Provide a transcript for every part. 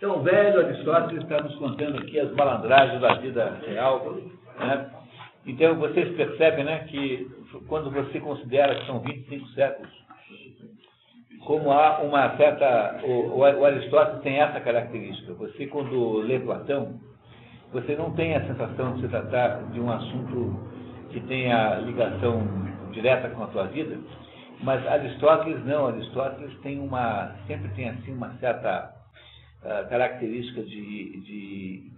Então, o velho Aristóteles está nos contando aqui as malandragens da vida real, né? Então, vocês percebem, né, que quando você considera que são 25 séculos, como há uma certa... O Aristóteles tem essa característica. Você, quando lê Platão, você não tem a sensação de se tratar de um assunto que tenha ligação direta com a tua vida, mas Aristóteles não. Aristóteles sempre tem assim uma certa característica de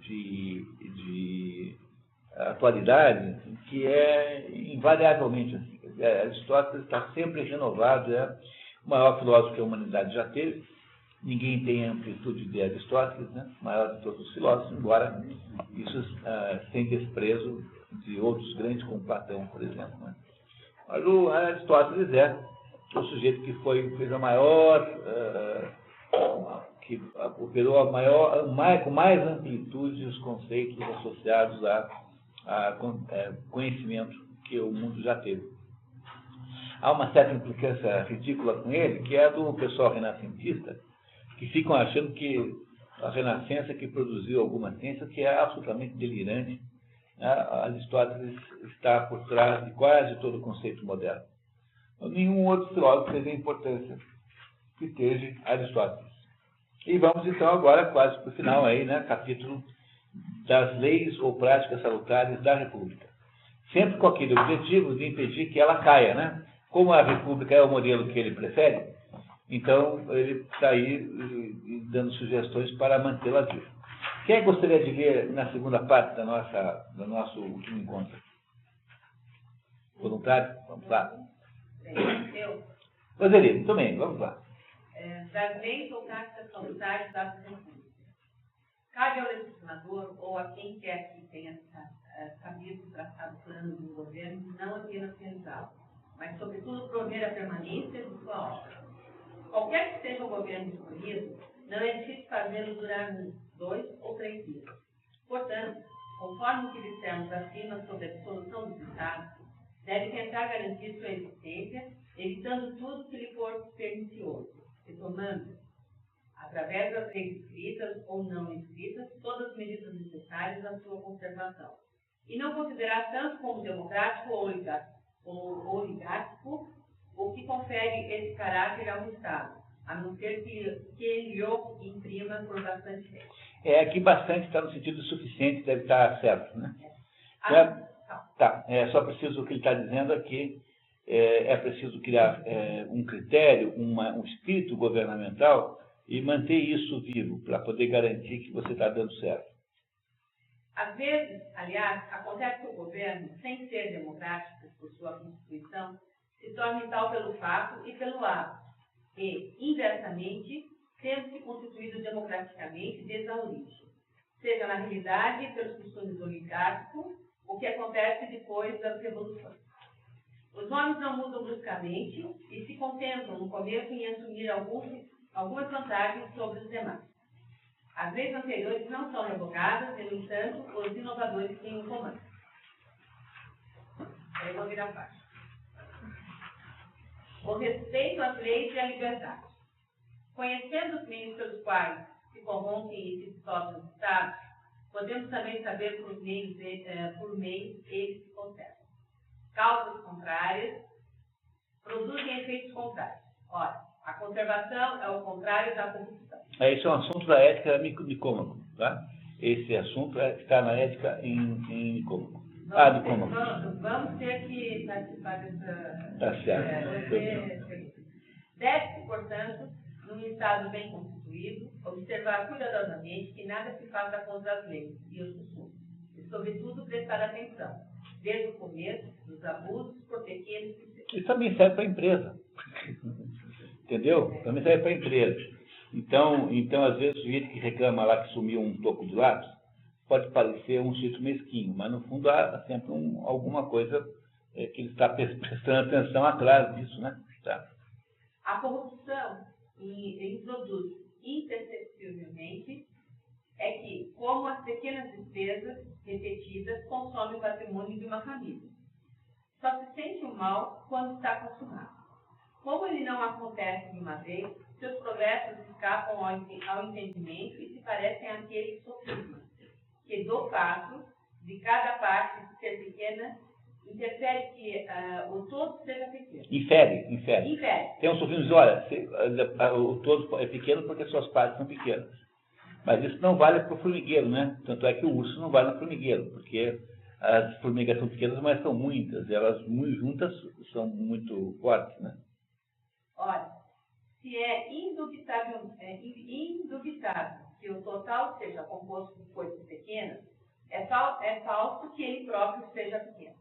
atualidade que é invariavelmente assim. Aristóteles está sempre renovado, é o maior filósofo que a humanidade já teve. Ninguém tem a amplitude de Aristóteles, né? O maior de todos os filósofos, embora isso sem desprezo de outros grandes, como Platão, por exemplo, né? Mas o Aristóteles é o sujeito que fez a maior, que operou com mais amplitude os conceitos associados a conhecimento que o mundo já teve. Há uma certa implicância ridícula com ele, que é a do pessoal renascentista, que ficam achando que a Renascença que produziu alguma ciência, que é absolutamente delirante. Aristóteles está por trás de quase todo o conceito moderno. Nenhum outro filósofo teve a importância que teve Aristóteles. E vamos então agora quase para o final aí, né, capítulo das leis ou práticas salutares da República. Sempre com aquele objetivo de impedir que ela caia, né? Como a República é o modelo que ele prefere, então ele está aí dando sugestões para mantê-la viva. Quem gostaria de ler na segunda parte do nosso último encontro? Voluntário? Vamos lá. Eu. Roseli, também, vamos lá. Das leis ou práticas salutares da República. Cabe ao legislador ou a quem quer que tenha sabido traçar o plano do governo não apenas realizá-lo, mas, sobretudo, prover a permanência de sua obra. Qualquer que seja o governo escolhido, não é difícil fazê-lo durar 1, 2 ou 3 dias. Portanto, conforme o que dissemos acima sobre a dissolução dos Estados, deve tentar garantir sua existência, evitando tudo que lhe for pernicioso, retomando, através das leis escritas ou não escritas, todas as medidas necessárias à sua conservação. E não considerar tanto como democrático ou oligárquico o que confere esse caráter ao Estado, a não ser que ele o imprima por bastante tempo. Aqui bastante está no sentido suficiente, deve estar certo, né? Só preciso, o que ele está dizendo aqui, é preciso criar um critério, um espírito governamental e manter isso vivo, para poder garantir que você está dando certo. Às vezes, aliás, acontece que o governo, sem ser democrático por sua Constituição, se torne tal pelo fato e pelo hábito, e, inversamente, tendo-se constituído democraticamente desde a origem, seja na realidade pelos costumes oligárquicos, o que acontece depois das revoluções. Os homens não mudam bruscamente e se contentam no começo em assumir algumas vantagens sobre os demais. As leis anteriores não são revogadas e, no entanto, os inovadores têm o comando. Aí vou virar a página. O respeito às leis e à liberdade. Conhecendo os meios pelos quais se corrompem e se dissolvem os Estados, podemos também saber por meios eles se conservam. Causas contrárias produzem efeitos contrários. Ora, a conservação é o contrário da corrupção. Isso é um assunto da ética Nicômaco, tá? Esse assunto está na ética em Nicômaco. Nicômaco. Vamos ter que participar dessa... Tá certo. Deve-se, portanto, num Estado bem constituído, observar cuidadosamente que nada se faça contra as leis e os costumes, e, sobretudo, prestar atenção, desde o começo, dos abusos, por pequenos que sejam. Isso também serve para a empresa. Entendeu? Também serve para a empresa. Então, às vezes, o sujeito que reclama lá que sumiu um toco de lápis pode parecer um sujeito mesquinho, mas, no fundo, há sempre alguma coisa que ele está prestando atenção atrás disso, né? Tá. A corrupção introduz imperceptivelmente que, como as pequenas despesas repetidas consomem o patrimônio de uma família. Só se sente o mal quando está consumado. Como ele não acontece de uma vez, seus progressos escapam ao entendimento e se parecem àquele sofisma, que do fato de cada parte ser pequena, interfere que o todo seja pequeno. Infere. Tem um sofisma que diz, olha, o todo é pequeno porque suas partes são pequenas. Mas isso não vale para o formigueiro, né? Tanto é que o urso não vale no formigueiro, porque as formigas são pequenas, mas são muitas. E elas, muito juntas, são muito fortes, né? Olha, se é indubitável que o total seja composto de coisas pequenas, é falso que ele próprio seja pequeno.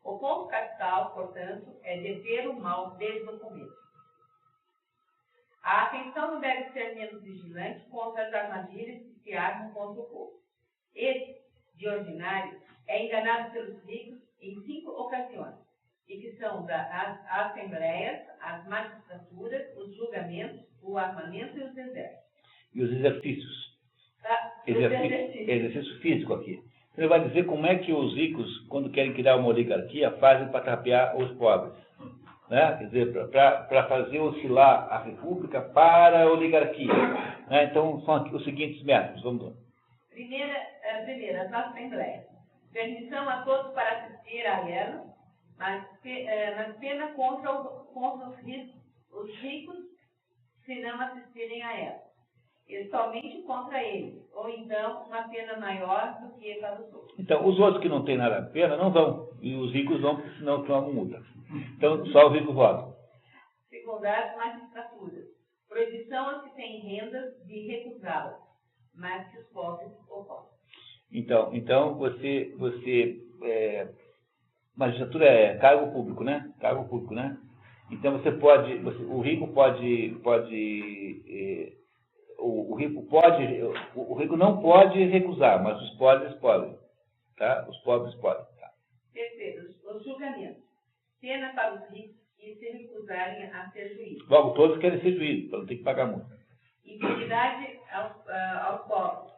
O ponto capital, portanto, é deter o mal desde o começo. A atenção não deve ser menos vigilante contra as armadilhas que se armam contra o povo. Esse, de ordinário, é enganado pelos ricos em 5 ocasiões, e que são as assembleias, as magistraturas, os julgamentos, o armamento e os exércitos. E os exercícios. Exercício físico aqui. Ele vai dizer como é que os ricos, quando querem criar uma oligarquia, fazem para tapear os pobres. Né? Quer dizer, para fazer oscilar a república para a oligarquia. Né? Então, são os seguintes métodos. Vamos lá. Primeira, as assembleias. Permissão a todos para assistir a elas, mas pena contra os ricos se não assistirem a elas. E somente contra eles, ou então uma pena maior do que para os outros. Então, os outros que não têm nada a pena não vão, e os ricos vão, porque senão tomam multa. Então, só os ricos votam. Segundo as magistraturas, proibição aos que têm rendas de recusá-las, mas que os pobres o possam. Então magistratura é cargo público, né? Cargo público, né? Então o rico o rico não pode recusar, mas os pobres podem, tá? Os pobres podem, tá? Terceiro, os julgamentos. Pena para os ricos que se recusarem a ser juízes. Logo, todos querem ser juízes, para não ter que pagar multa. Impunidade aos pobres,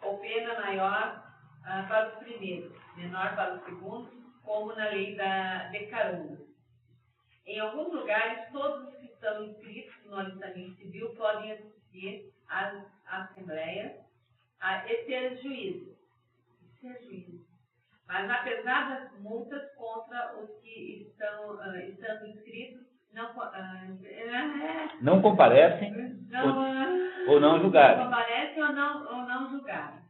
ou pena maior para os primeiros, menor para os segundos, como na lei de Caruna. Em alguns lugares, todos os que estão inscritos no alistamento civil podem assistir às assembleias e ser juízes. Mas apesar das multas contra os que estando inscritos, não comparecem ou não julgarem. Não comparecem ou não julgarem,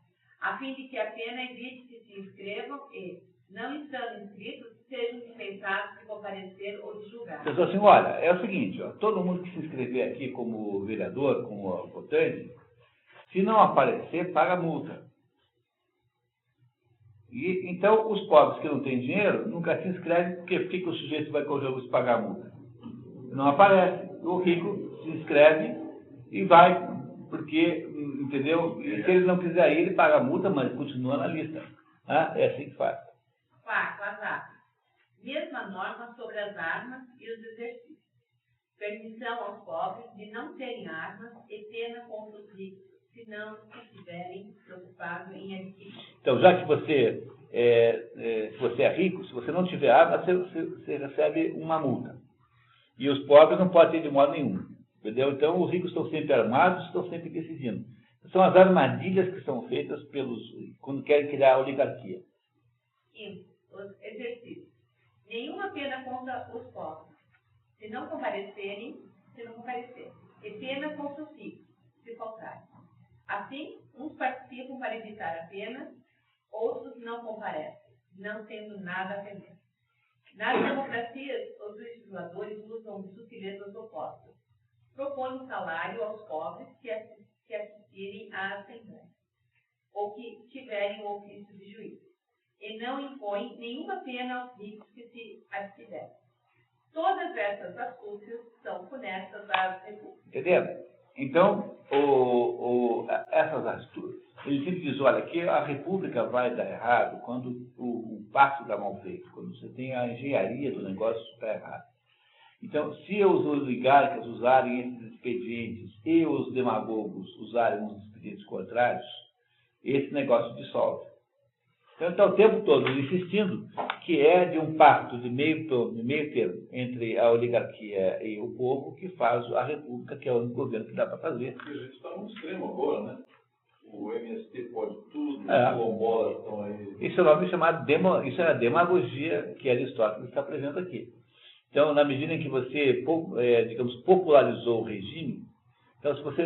a fim de que a pena evite que se inscrevam e, não estando inscritos, sejam dispensados de comparecer ou de julgar. Pessoal, assim, olha, é o seguinte, ó, todo mundo que se inscrever aqui como vereador, como votante, se não aparecer, paga multa. E, então, os pobres que não têm dinheiro nunca se inscrevem, porque por que o sujeito vai correr o risco de pagar a multa? Não aparece. O rico se inscreve e vai, porque, entendeu? E se ele não quiser ir, ele paga a multa, mas continua na lista. Ah, é assim que faz. Quarto, as armas. Mesma norma sobre as armas e os exercícios. Permissão aos pobres de não terem armas e pena contra os ricos, se não estiverem preocupados em adquirir. Então, já que você é rico, se você não tiver arma, você recebe uma multa. E os pobres não podem ter de modo nenhum. Entendeu? Então, os ricos estão sempre armados, estão sempre decidindo. São as armadilhas que são feitas quando querem criar a oligarquia. Quinto, os exercícios. Nenhuma pena contra os pobres, se não comparecerem. E pena contra os ricos, se faltarem. Assim, uns participam para evitar a pena, outros não comparecem, não tendo nada a temer. Nas democracias, os legisladores usam sutilezas opostas. Propõem salário aos pobres que assistirem à Assembleia, ou que tiverem o ofício de juiz, e não impõem nenhuma pena aos ricos que se abstiverem. Todas essas astúcias são funestas às repúblicas. Entendeu? Então, essas astúcias, ele sempre diz, olha, que a república vai dar errado quando o passo dá mal feito, quando você tem a engenharia do negócio está errado. Então, se os oligarcas usarem esses expedientes e os demagogos usarem os expedientes contrários, esse negócio dissolve. Então, está o tempo todo insistindo que é de um pacto de meio termo entre a oligarquia e o povo que faz a república, que é o único governo que dá para fazer. A gente está no extremo agora, né? O MST pode tudo, os É. quilombolas estão aí. Isso é o nome chamado isso é a demagogia que Aristóteles está apresentando aqui. Então, na medida em que você, digamos, popularizou o regime, então, se você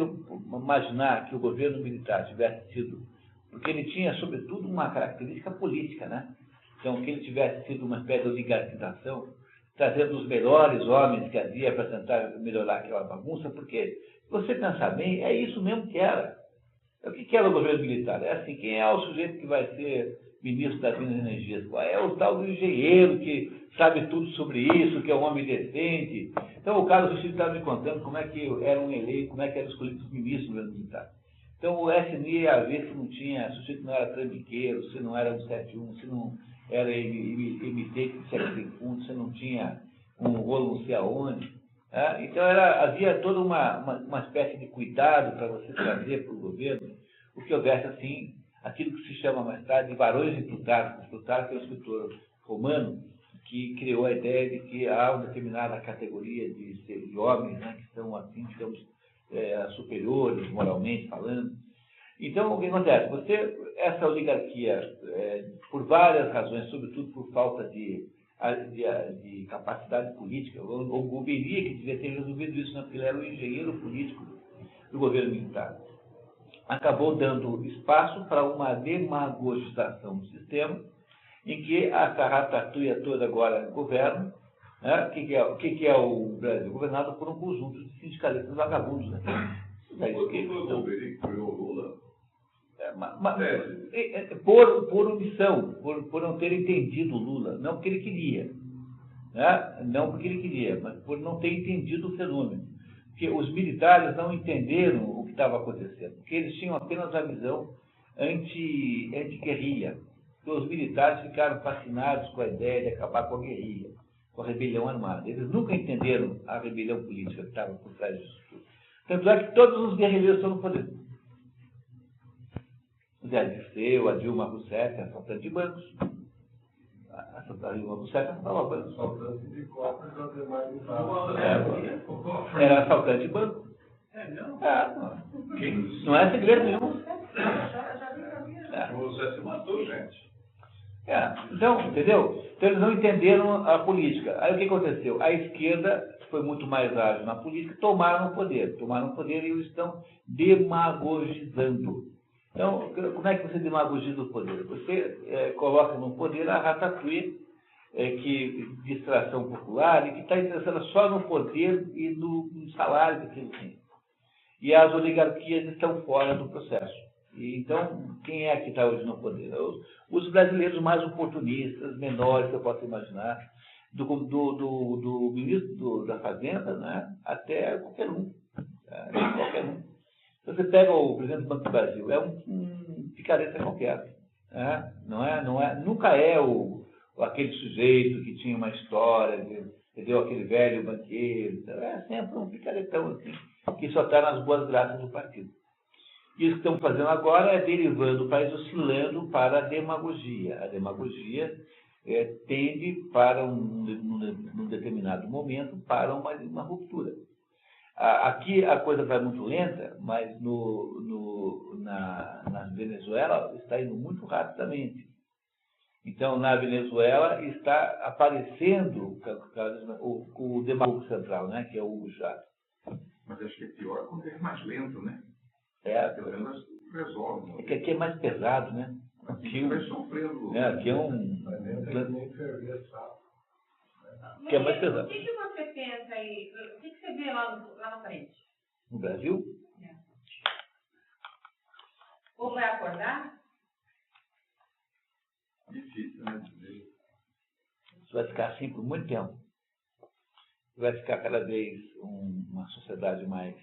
imaginar que o governo militar tivesse sido, porque ele tinha, sobretudo, uma característica política, né? Então, que ele tivesse sido uma espécie de oligarquização, trazendo os melhores homens que havia para tentar melhorar aquela bagunça, porque, se você pensar bem, é isso mesmo que era. O que era o governo militar? É assim, quem é o sujeito que vai ser ministro das Minas e Energias? É o tal do engenheiro que sabe tudo sobre isso, que é um homem decente. Então, o Carlos Vestido estava me contando como é que eram eleitos, como é que eram escolhidos os ministros do governo militar. Então, o SNI ia ver se não tinha, se o sujeito não era trambiqueiro, se não era 171, se não era emitente de cheque sem fundo, se não tinha um rolo não sei aonde. Então, havia toda uma espécie de cuidado para você trazer para o governo o que houvesse, assim, aquilo que se chama mais tarde de varões de Plutarco. Plutarco é um escritor romano que criou a ideia de que há uma determinada categoria de homens, né, que são, assim, digamos, superiores, moralmente falando. Então, o que acontece? Essa oligarquia, por várias razões, sobretudo por falta de capacidade política, o Golberia que devia ter resolvido isso, né, porque ele era o engenheiro político do governo militar, acabou dando espaço para uma demagogização do sistema, em que a carratatua toda agora governa. Né? O que é o Brasil? Governado por um conjunto de sindicalistas vagabundos. Né? Foi o Golberia que criou o Lula? Por omissão, por não ter entendido o Lula, não porque ele queria, né? Não porque ele queria, mas por não ter entendido o fenômeno. Porque os militares não entenderam o que estava acontecendo, porque eles tinham apenas a visão anti-guerrilha. Então, os militares ficaram fascinados com a ideia de acabar com a guerrilha, com a rebelião armada. Eles nunca entenderam a rebelião política que estava por trás disso tudo. Tanto é que todos os guerrilheiros estão no poder. O Zé Dirceu, a Dilma Rousseff, assaltante de bancos. A Dilma Rousseff assaltava bancos. Assaltante de cofres, as demais era assaltante de banco. Não? Não é segredo nenhum. O José se matou, gente. Então, entendeu? Então, eles não entenderam a política. Aí, o que aconteceu? A esquerda foi muito mais ágil na política, tomaram o poder e o estão demagogizando. Então, como é que você demagogiza o poder? Você coloca no poder a ratatouille, que distração popular, e que está interessada só no poder e no salário que ele tem. E as oligarquias estão fora do processo. E, então, quem é que está hoje no poder? Os brasileiros mais oportunistas, menores que eu posso imaginar, do ministro da Fazenda, né, até qualquer um. Qualquer um. Você pega o presidente do Banco do Brasil, é um picareta qualquer. Nunca é aquele sujeito que tinha uma história, entendeu? Aquele velho banqueiro. É sempre um picaretão assim, que só está nas boas graças do partido. E isso que estamos fazendo agora é derivando o país, oscilando para a demagogia. A demagogia tende para, num determinado momento, para uma ruptura. Aqui a coisa vai muito lenta, mas na Venezuela está indo muito rapidamente. Então, na Venezuela está aparecendo o demagogo central, né, que é o Hugo Chávez. Mas acho que é pior quando é mais lento, né? Pelo menos resolve. É que aqui é mais pesado, né? Aqui vai sofrendo. Aqui é que é mais pesado. O que você pensa aí? O que você vê lá na frente? No Brasil? Ou vai acordar? Difícil, né? Isso vai ficar assim por muito tempo. Vai ficar cada vez uma sociedade mais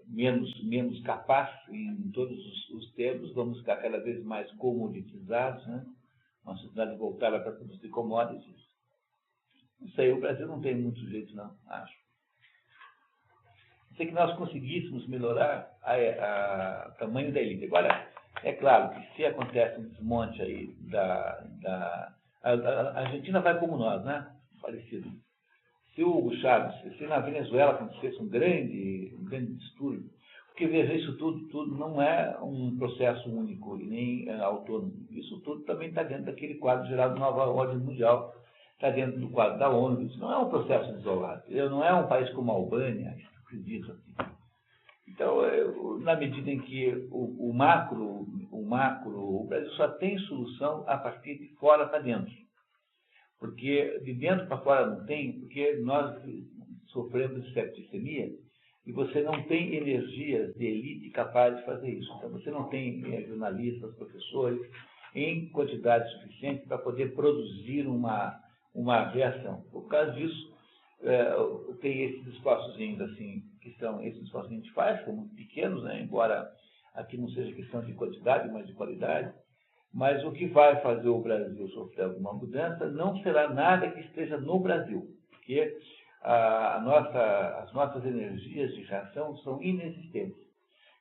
menos capaz em todos os termos. Vamos ficar cada vez mais comoditizados, né? Uma sociedade voltada para produzir commodities. Isso aí, o Brasil não tem muito jeito, não, acho. Sei que nós conseguíssemos melhorar o tamanho da elite. Agora, É claro que se acontece um desmonte aí a Argentina vai como nós, né? Parecido. Se o Hugo Chávez, se na Venezuela acontecesse um grande distúrbio, porque veja, isso tudo não é um processo único e nem autônomo. Isso tudo também está dentro daquele quadro geral da nova ordem mundial, está dentro do quadro da ONU. Isso não é um processo isolado. Não é um país como a Albânia, que acredita assim. Então, na medida em que o Brasil só tem solução a partir de fora para dentro. Porque de dentro para fora não tem, porque nós sofremos de septicemia e você não tem energias de elite capazes de fazer isso. Então, você não tem jornalistas, professores, em quantidade suficiente para poder produzir uma reação. Por causa disso, tem esses esforços ainda assim, que são esses esforços que a gente faz, que são muito pequenos, né? Embora aqui não seja questão de quantidade, mas de qualidade. Mas o que vai fazer o Brasil sofrer alguma mudança não será nada que esteja no Brasil, porque as nossas energias de reação são inexistentes.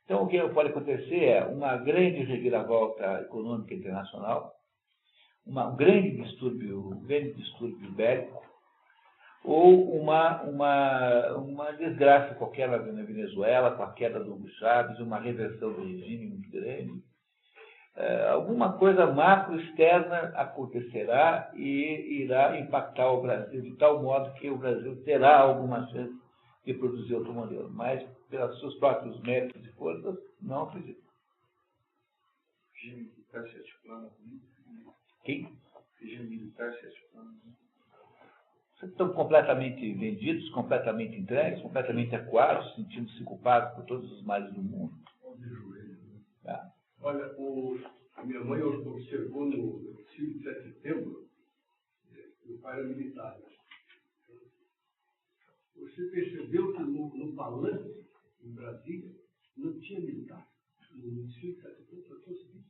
Então, o que pode acontecer é uma grande reviravolta econômica internacional, um grande distúrbio bélico, ou uma desgraça qualquer na Venezuela, com a queda do Hugo Chávez, uma reversão do regime muito grande. Alguma coisa macro externa acontecerá e irá impactar o Brasil de tal modo que o Brasil terá alguma chance de produzir outro modelo. Mas, pelos seus próprios méritos e forças, não acredito. Regime militar se articulando. Quem? Regime militar se articulando. Estão completamente vendidos, completamente entregues, completamente acuados, sentindo-se culpados por todos os males do mundo. Tá. Olha, a minha mãe observou no desfile de 7 de setembro, meu pai era militar. Você percebeu que no palanque, em Brasília, não tinha militar. No desfile de 7 de setembro, só tinha o seguinte: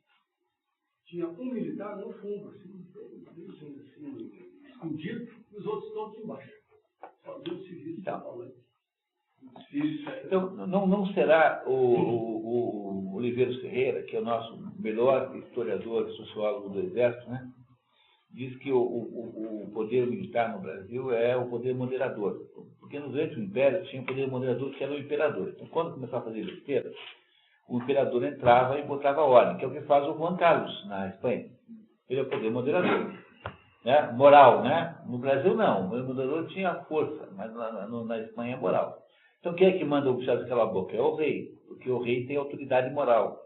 tinha um militar no fundo, assim, escondido, e os outros todos embaixo. Só Deus se viu no palanque. Então, não será o Oliveiros Ferreira, que é o nosso melhor historiador e sociólogo do Exército, né? Diz que o poder militar no Brasil é o poder moderador. Porque durante o Império tinha o poder moderador que era o imperador. Então, quando começou a fazer besteira, o imperador entrava e botava ordem, que é o que faz o Juan Carlos na Espanha. Ele é o poder moderador. Né? Moral, né? No Brasil não. O moderador tinha força, mas na Espanha é moral. Então, quem é que manda o Chávez calar a boca? É o rei, porque o rei tem autoridade moral.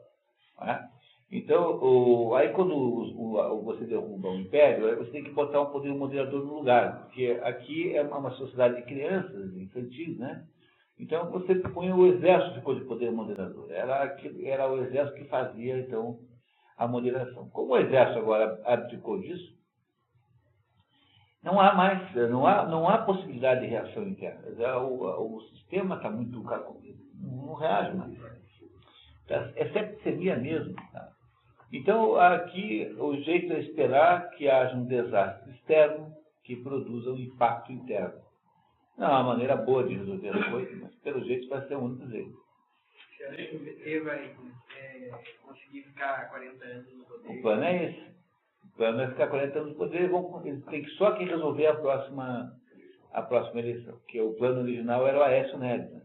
Né? Então, aí quando você derruba o império, aí você tem que botar um poder moderador no lugar, porque aqui é uma sociedade de crianças, infantis, né? Então, você põe o exército depois de poder moderador. Era o exército que fazia, então, a moderação. Como o exército agora abdicou disso, não há possibilidade de reação interna. O sistema está muito carcomido, não reage mais. É septicemia mesmo. Tá? Então, aqui, o jeito é esperar que haja um desastre externo que produza um impacto interno. Não é uma maneira boa de resolver as coisas, mas pelo jeito vai ser o único jeito. Você acha que o PT vai conseguir ficar 40 anos no poder? O plano é esse. O plano é ficar 40 anos no poder. Eles têm que só que resolver a próxima eleição. Porque o plano original era o Aécio Neves. Né?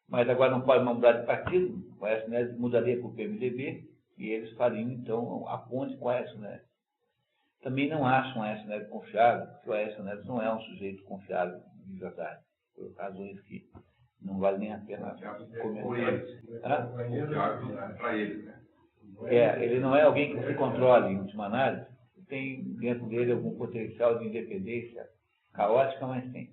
Mas agora não pode mudar de partido. O Aécio Neves mudaria para o PMDB e eles fariam, então, a ponte com o Aécio Neves. Também não acham o Aécio Neves confiável, porque o Aécio Neves não é um sujeito confiável de verdade, por razões que não vale nem a pena comentar. Para ele, né? Ele não é alguém que se controle, em última análise. Tem dentro dele algum potencial de independência caótica, mas tem.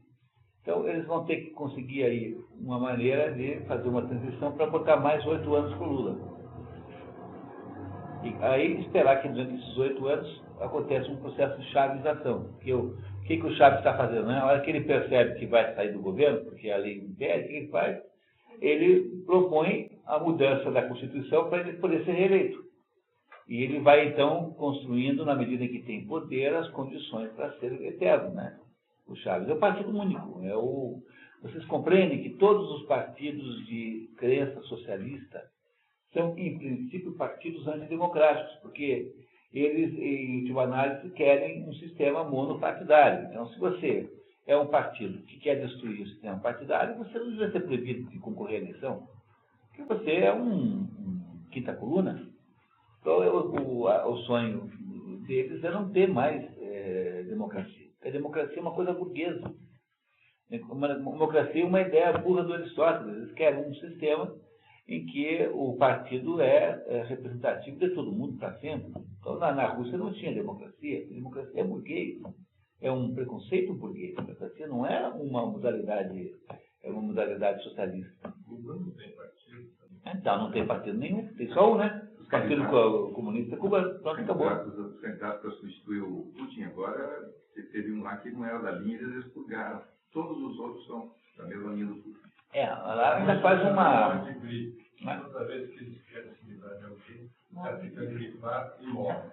Então, eles vão ter que conseguir aí uma maneira de fazer uma transição para botar mais 8 anos para o Lula. E aí esperar que durante esses 8 anos aconteça um processo de chavização. Porque o que o Chaves está fazendo? Né? Na hora que ele percebe que vai sair do governo, porque a lei impede, o que ele faz? Ele propõe a mudança da Constituição para ele poder ser reeleito. E ele vai, então, construindo, na medida em que tem poder, as condições para ser eterno. Né? O Chaves é o partido único. Vocês compreendem que todos os partidos de crença socialista são, em princípio, partidos antidemocráticos, porque eles, em última análise, querem um sistema monopartidário. Então, se você é um partido que quer destruir o sistema partidário, você não deve ser proibido de concorrer à eleição, porque você é um quinta coluna. Então, o sonho deles é não ter mais democracia. Porque a democracia é uma coisa burguesa. Uma democracia é uma ideia burra do Aristóteles. Eles querem um sistema em que o partido é representativo de todo mundo para sempre. Então, na Rússia não tinha democracia. A democracia é burguês. É um preconceito burguês. A democracia não é uma modalidade socialista. Cuba não tem partido. Então, não tem partido nenhum. Tem só um, né? O Partido Comunista Cubano. Pronto, acabou. Os candidatos para substituir o Putin agora, teve um lá que não era da linha, eles expurgaram. Todos os outros são da mesma linha do Putin. Lá ainda faz uma... Toda vez que eles querem se livrar de alguém, o cara fica gripado e morre.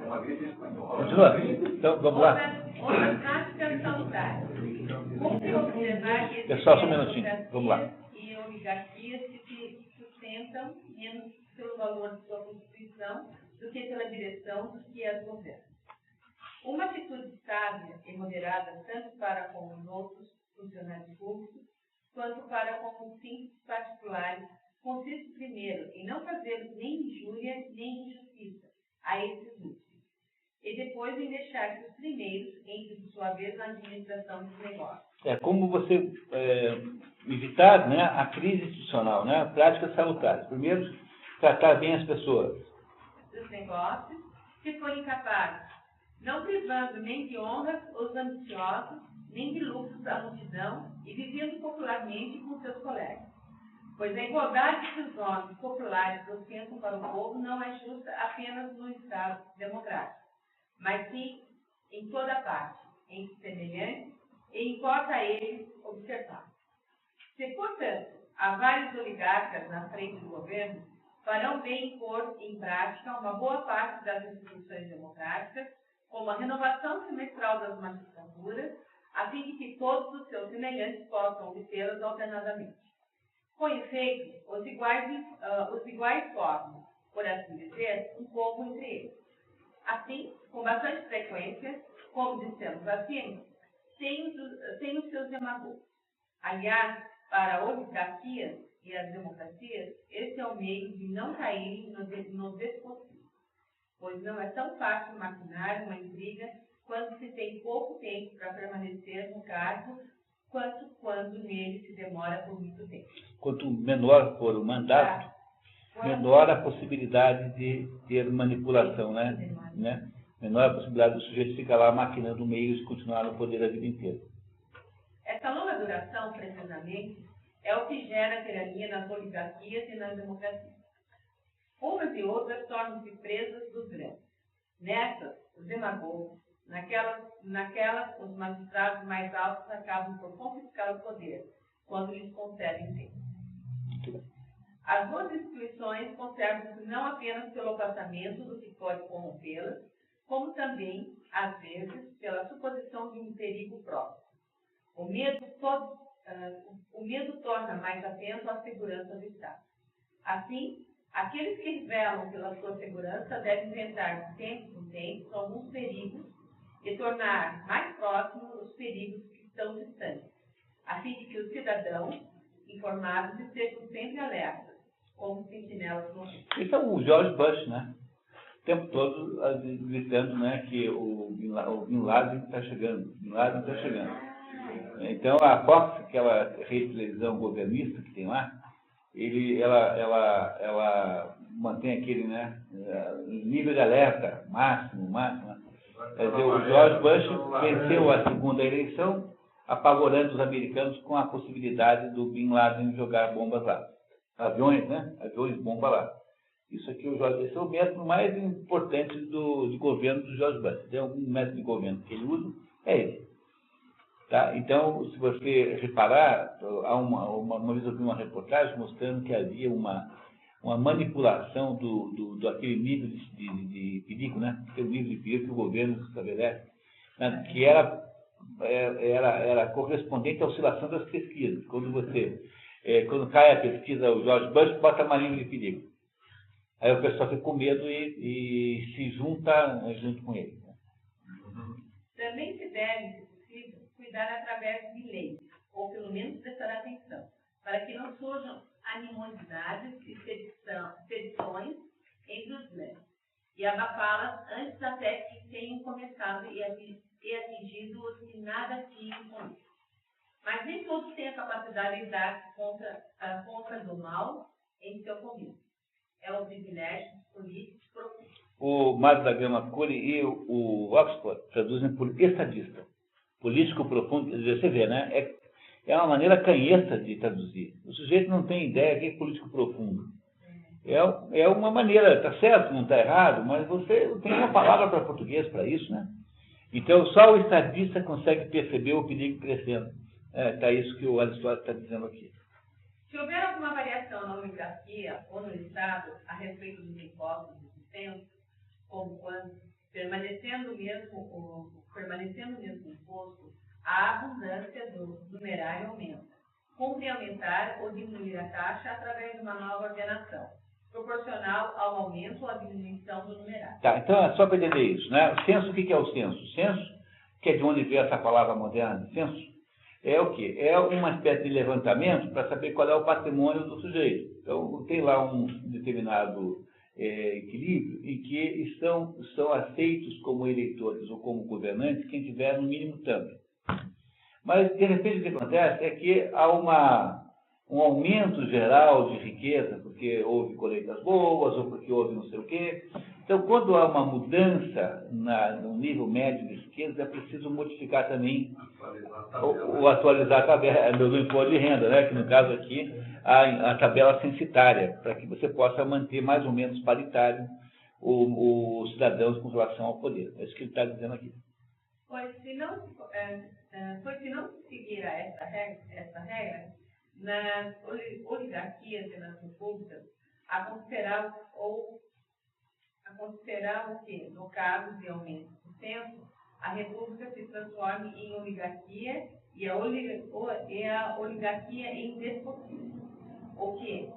Uma vez espanhol. Continua? Então, vamos lá. Outras práticas saludares. Como se observar que Pessoal, só um minutinho. Vamos lá. E oligarquias que se sustentam menos pelo valor de sua constituição do que pela direção dos que as governam. Uma atitude sábia e moderada tanto para com os outros funcionários públicos quanto para com os fins particulares consiste primeiro em não fazer nem injúria nem injustiça a esses últimos, e depois em deixar que os primeiros entrem de sua vez na administração dos negócios. Como você evitar, né, a crise institucional, né, práticas salutares. Primeiro, tratar bem as pessoas. Dos negócios, se forem capazes, não privando nem de honras os ambiciosos, nem de lucros a multidão, e vivendo popularmente com seus colegas. Pois a igualdade que os homens populares ostentam para o povo não é justa apenas no Estado democrático, mas sim em toda parte, entre semelhantes, e importa a eles observar. Se, portanto, há vários oligarcas na frente do governo, farão bem em pôr em prática uma boa parte das instituições democráticas, como a renovação semestral das magistraturas, a fim de que todos os seus semelhantes possam obtê-las alternadamente. Com efeito, os iguais formam, por assim dizer, um povo entre eles. Assim, com bastante frequência, como dissemos acima, tem os seus demagogos. Aliás, para a oligarquia e as democracias, esse é o meio de não caírem no despotismo, pois não é tão fácil maquinar uma intriga quando se tem pouco tempo para permanecer no cargo, quanto quando nele se demora por muito tempo. Quanto menor for o mandato, menor a possibilidade de ter manipulação, né? Menor a possibilidade do sujeito ficar lá maquinando meios de continuar no poder a vida inteira. Essa longa duração, precisamente, é o que gera a tirania nas oligarquias e nas democracias. Umas e outras tornam-se presas dos grandes. Nessas, os demagogos, naquelas, os magistrados mais altos acabam por confiscar o poder, quando lhes concedem tempo. As boas instituições conservam-se não apenas pelo afastamento do que pode corrompê-las, como também, às vezes, pela suposição de um perigo próximo. O medo torna mais atento à segurança do Estado. Assim, aqueles que velam pela sua segurança devem inventar de tempo em tempo alguns perigos e tornar mais próximos os perigos que estão distantes, a fim de que os cidadãos informados estejam sempre alertas, como sentinelas no mundo. Esse é o George Bush, né? O tempo todo gritando, né, que o Bin Laden está chegando. Bin Laden está chegando. Então, a Fox, aquela rede de televisão governista que tem lá, ela mantém aquele, né, nível de alerta máximo. Quer dizer, o George Bush venceu a segunda eleição, apavorando os americanos com a possibilidade do Bin Laden jogar bombas lá. Aviões, né? Aviões bomba lá. Isso aqui, esse é o método mais importante de governo do George Bush. Tem algum método de governo que ele usa, é esse. Tá? Então, se você reparar, há uma vez eu vi uma reportagem mostrando que havia uma manipulação daquele nível de perigo, né? Aquele nível de perigo que o governo estabelece, né? Que era era correspondente à oscilação das pesquisas. Quando cai a pesquisa, o George Bush bota Marinho de perigo. Aí o pessoal fica com medo e se junta junto com ele. Também se deve, se possível, cuidar através de leis, ou pelo menos prestar atenção, para que não surjam animosidades e sedições entre os grandes, e abafá-las antes até que tenham começado e atingido os que nada tinham com isso. Mas nem todos têm a capacidade de dar contra do mal em seu começo. É um privilégio dos políticos profundos. O Mário da Gama Cury e o Oxford traduzem por estadista. Político profundo, você vê, né? É uma maneira canhesta de traduzir. O sujeito não tem ideia do que é político profundo. É uma maneira, está certo, não está errado, mas você tem uma palavra para português para isso, né? Então, só o estadista consegue perceber o perigo crescendo. Está isso que o Aristóteles está dizendo aqui. Se houver alguma variação na oligarquia ou no Estado a respeito dos impostos existentes, como quando, permanecendo mesmo o imposto, a abundância do numerário aumenta. Cumpre aumentar ou diminuir a taxa através de uma nova ordenação, proporcional ao aumento ou à diminuição do numerário. Tá, então é só para entender isso, né? O censo, o que é o censo? O censo, que é de onde veio essa palavra moderna, censo, é o quê? É uma espécie de levantamento para saber qual é o patrimônio do sujeito. Então, tem lá um determinado equilíbrio em que são aceitos como eleitores ou como governantes quem tiver no mínimo tanto. Mas, de repente, o que acontece é que há um aumento geral de riqueza, porque houve colheitas boas ou porque houve não sei o quê. Então, quando há uma mudança no nível médio de riqueza, é preciso modificar também atualizar a tabela do imposto de renda, né? Que no caso aqui a tabela censitária, para que você possa manter mais ou menos paritário os cidadãos com relação ao poder. É isso que ele está dizendo aqui. Pois se não se seguir essa regra, nas oligarquias e nas repúblicas, acontecerá o que, no caso de aumento do censo, a república se transforme em oligarquia e a oligarquia em despotismo. O que,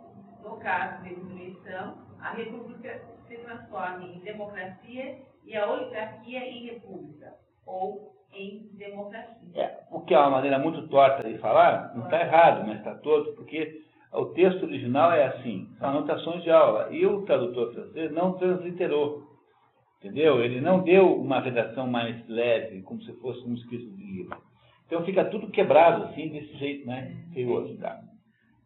no caso de diminuição, a república se transforme em democracia e a oligarquia em república, ou em democracia. O que é uma maneira muito torta de falar, não está errado, mas está torto, porque o texto original é assim, são anotações de aula, e o tradutor francês não transliterou, entendeu? Ele não deu uma redação mais leve, como se fosse um escrito de livro. Então fica tudo quebrado, assim, desse jeito, né? Feioso, tá?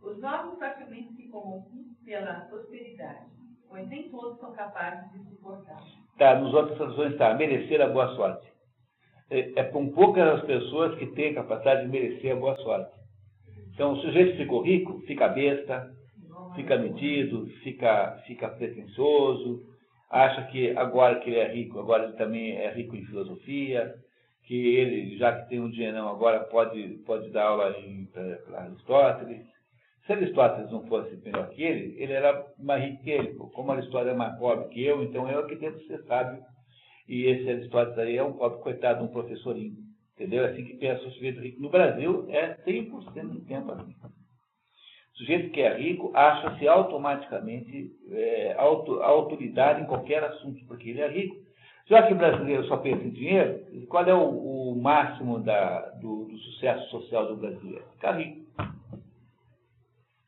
Os novos facilmente se corrompem pela prosperidade, pois nem todos são capazes de suportar. Tá, nos outras traduções está, merecer a boa sorte. Com poucas as pessoas que têm a capacidade de merecer a boa sorte. Então, o sujeito ficou rico, fica besta, fica metido, fica pretensioso, acha que agora que ele é rico, agora ele também é rico em filosofia, que ele, já que tem um dinheirão, agora pode dar aula para Aristóteles. Se Aristóteles não fosse melhor que ele era mais rico que ele. Como Aristóteles é mais pobre que eu, então eu é que devo ser sábio. E esse Aristóteles aí é um pobre coitado de um professorinho. Entendeu? É assim que pensa o sujeito rico. No Brasil, é 100% do tempo assim. O sujeito que é rico acha-se automaticamente autoridade em qualquer assunto, porque ele é rico. Já que o brasileiro só pensa em dinheiro, qual é o máximo do sucesso social do brasileiro? Ficar rico.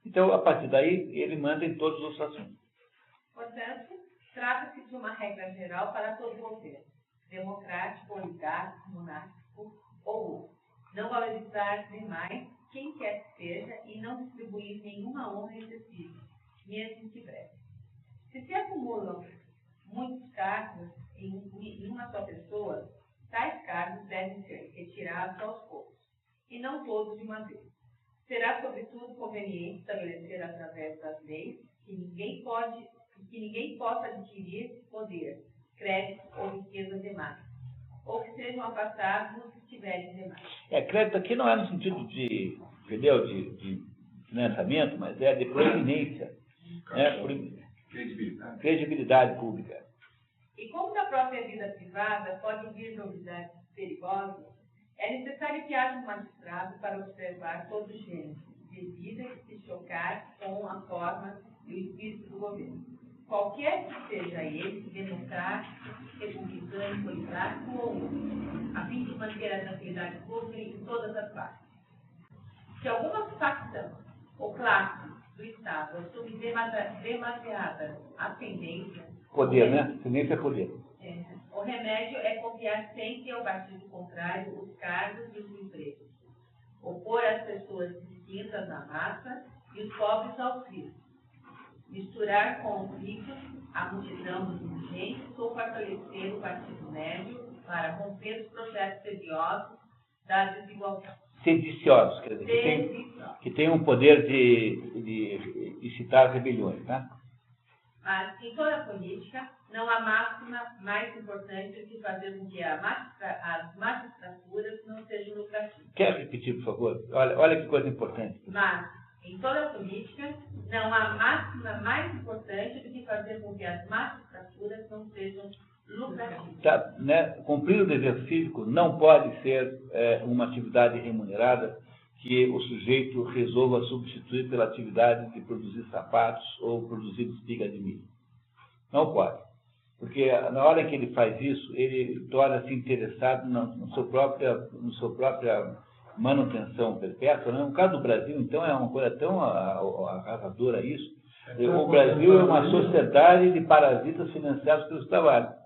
Então, a partir daí, ele manda em todos os assuntos. Portanto, trata-se de uma regra geral para todo o governo, democrático, oligárquico, monárquico ou outro. Não valorizar demais quem quer que seja e não distribuir nenhuma honra excessiva, mesmo que breve. Se acumulam muitos cargos em uma só pessoa, tais cargos devem ser retirados aos poucos, e não todos de uma vez. Será, sobretudo, conveniente estabelecer através das leis que ninguém possa adquirir poder, crédito ou riqueza demais, ou que sejam afastados os que tiverem demais. Crédito aqui não é no sentido de financiamento, mas é de proeminência, credibilidade pública. E como na própria vida privada pode vir novidades perigosas, É necessário que haja um magistrado para observar todo o gênero de vida e se chocar com a forma e o espírito do governo, qualquer que seja ele, democrático, republicano, político ou outro, a fim de manter a tranquilidade pública em todas as partes. Se alguma facção ou classe do Estado assume demasiada ascendência... Poder, né? Ascendência é poder. O remédio é confiar sempre ao partido contrário os cargos e os empregos, opor as pessoas distintas na massa e os pobres aos ricos, misturar com os ricos a multidão dos indigentes ou fortalecer o partido médio para romper os projetos sediosos da desigualdade. Sediciosos, quer dizer, que tem um poder de incitar rebeliões, né? Mas, em toda a política, não há máxima mais importante do que fazer com que as magistraturas não sejam lucrativas. Quer repetir, por favor? Olha que coisa importante. Mas, em toda a política, não há máxima mais importante do que fazer com que as magistraturas não sejam lucrativas. Tá, né? Cumprir o dever cívico não pode ser uma atividade remunerada que o sujeito resolva substituir pela atividade de produzir sapatos ou produzir espiga de milho. Não pode. Porque na hora que ele faz isso, ele torna-se interessado na sua própria manutenção perpétua. Né? No caso do Brasil, então, é uma coisa tão arrasadora isso. O Brasil é uma sociedade de parasitas financiados pelos trabalhos.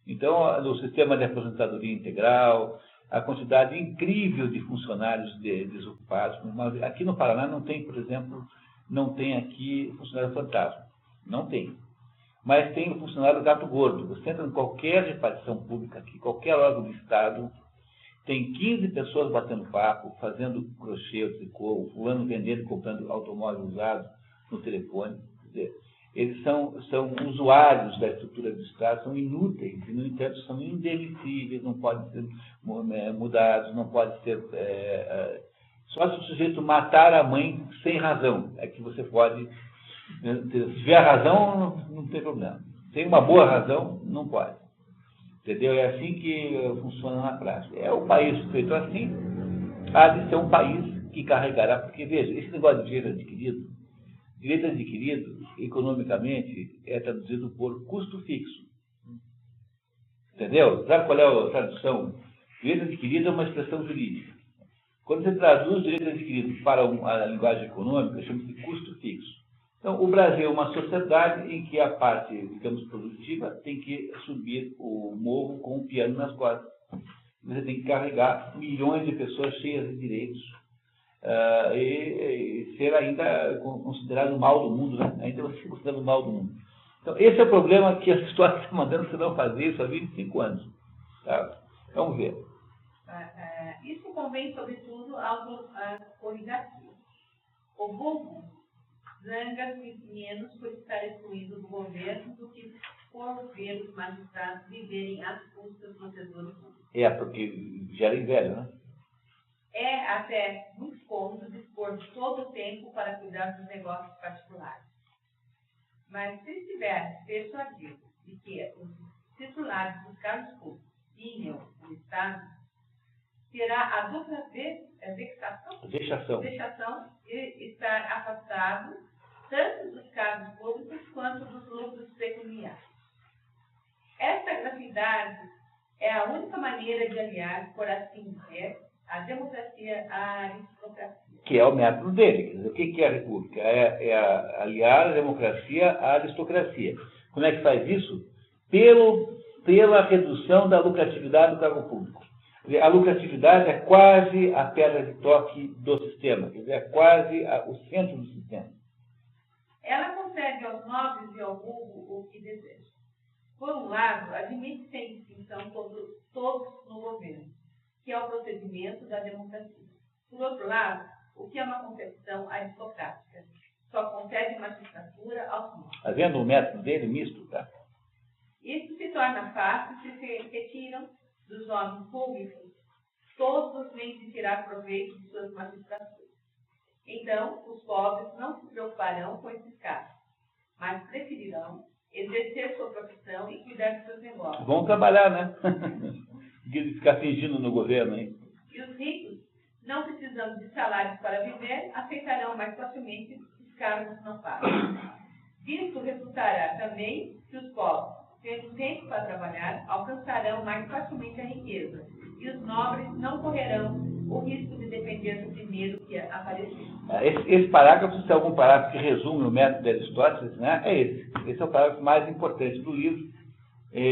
Então, no sistema de aposentadoria integral, a quantidade incrível de funcionários desocupados. Mas aqui no Paraná não tem, por exemplo, não tem aqui funcionário fantasma. Não tem. Mas tem o funcionário gato gordo. Você entra em qualquer repartição pública aqui, qualquer órgão do Estado, tem 15 pessoas batendo papo, fazendo crochê ou tricô, o fulano vendendo e comprando automóvel usado no telefone. Quer dizer, eles são usuários da estrutura do Estado, são inúteis, e, no entanto, são indemissíveis, não podem ser mudados, não pode ser... só se o sujeito matar a mãe sem razão, é que você pode... Se tiver razão, não tem problema. Sem uma boa razão, não pode. Entendeu? É assim que funciona na prática. É o país feito assim, há de ser um país que carregará... Porque, veja, esse negócio de direito adquirido, economicamente, é traduzido por custo fixo. Entendeu? Sabe qual é a tradução? Direito adquirido é uma expressão jurídica. Quando você traduz direito adquirido para a linguagem econômica, chama-se custo fixo. Então, o Brasil é uma sociedade em que a parte, digamos, produtiva tem que subir o morro com o piano nas costas. Você tem que carregar milhões de pessoas cheias de direitos e ser ainda considerado o mal do mundo, né? Ainda você é considerado o mal do mundo. Então, esse é o problema que as histórias estão mandando você não fazer isso há 25 anos. Tá? Vamos ver. Isso convém, sobretudo, aos oligarquias. O vulgo zanga-se menos por estar excluído do governo do que por ver os magistrados viverem às custas do tesouro público. Porque gera inveja, né? É até muito cômodo dispor de todo o tempo para cuidar dos negócios particulares. Mas se estiver persuadido de que os titulares dos cargos públicos vinham do Estado, terá a dupla vexação de estar afastado tanto dos cargos públicos quanto dos lucros pecuniários. Esta gratuidade é a única maneira de aliar, por assim dizer, a democracia à aristocracia. Que é o método dele. Quer dizer, o que é a república? É aliar a democracia à aristocracia. Como é que faz isso? Pela redução da lucratividade do cargo público. A lucratividade é quase a pedra de toque do sistema, quer dizer, é quase o centro do sistema. Ela concede aos nobres e ao vulgo o que deseja. Por um lado, admite sem distinção todos no governo, que é o procedimento da democracia. Por outro lado, o que é uma concepção aristocrática? Só concede magistratura aos nobres. Está vendo o método dele misto? Tá? Isso se torna fácil se retiram dos homens públicos todos os meios de tirar proveito de suas magistraturas. Então, os pobres não se preocuparão com esses casos, mas preferirão exercer sua profissão e cuidar de seus negócios. Vão trabalhar, né? Ficar fingindo no governo, hein? E os ricos, não precisando de salários para viver, aceitarão mais facilmente os cargos não pagos. Disso resultará também que os pobres, tendo tempo para trabalhar, alcançarão mais facilmente a riqueza, e os nobres não correrão o risco de depender do primeiro que aparecer. Esse parágrafo, se é algum parágrafo que resume o método de Aristóteles, né, é esse. Esse é o parágrafo mais importante do livro,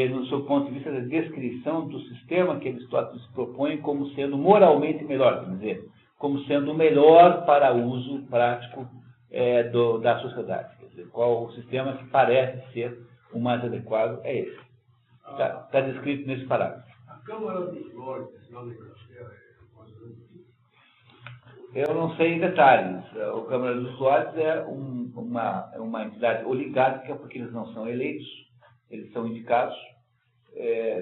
no seu ponto de vista da descrição do sistema que Aristóteles propõe como sendo moralmente melhor, quer dizer, como sendo o melhor para uso prático da sociedade. Quer dizer, qual o sistema que parece ser o mais adequado é esse. Está descrito nesse parágrafo. A Câmara dos Lordes, lá na Inglaterra, eu não sei em detalhes. A Câmara dos Lordes é uma entidade oligárquica, porque eles não são eleitos, eles são indicados,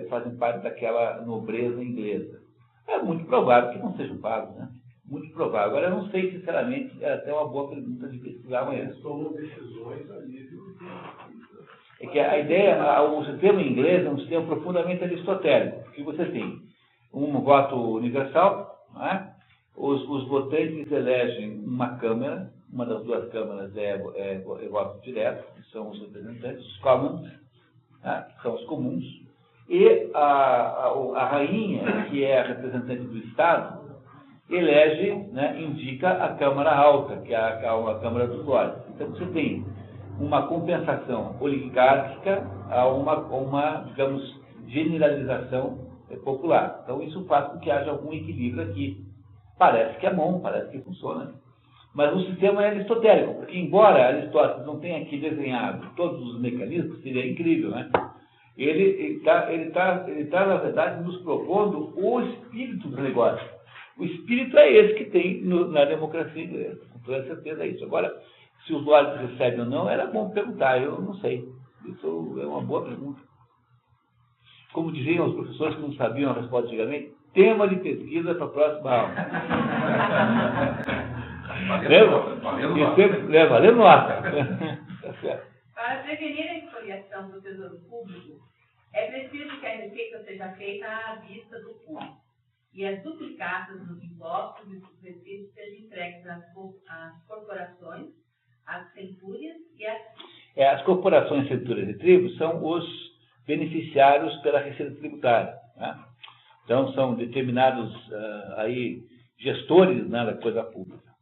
fazem parte daquela nobreza inglesa. É muito provável que não sejam pagos, né? Muito provável. Agora, eu não sei, sinceramente, é até uma boa pergunta de pesquisar amanhã. eles tomam decisões a nível É que a ideia, o sistema inglês é um sistema profundamente aristotélico, porque você tem um voto universal, né? Os votantes elegem uma Câmara, uma das duas câmaras é voto direto, que são os representantes, os commons, né? Que são os comuns, e a rainha, que é a representante do Estado, elege, né, indica a Câmara Alta, que é a Câmara dos Lordes. Então você tem uma compensação oligárquica a uma, digamos, generalização popular. Então isso faz com que haja algum equilíbrio aqui. Parece que é bom, parece que funciona. Mas o sistema é aristotélico, porque embora Aristóteles não tenha aqui desenhado todos os mecanismos, seria incrível, né? Ele tá, na verdade, nos propondo o espírito do negócio. O espírito é esse que tem na democracia inglesa, com toda certeza é isso. Agora, se os lordes recebem ou não, era bom perguntar, eu não sei. Isso é uma boa pergunta. Como diziam os professores que não sabiam a resposta antigamente, tema de pesquisa para a próxima aula. Valendo nota. Para prevenir a expoliação do tesouro público, é preciso que a receita seja feita à vista do público e as duplicatas nos impostos e dos recibos sejam entregues às corporações, às centúrias e às... As corporações, centúrias e tribos são os beneficiários pela receita tributária, né? Então, são determinados gestores, né, da coisa pública.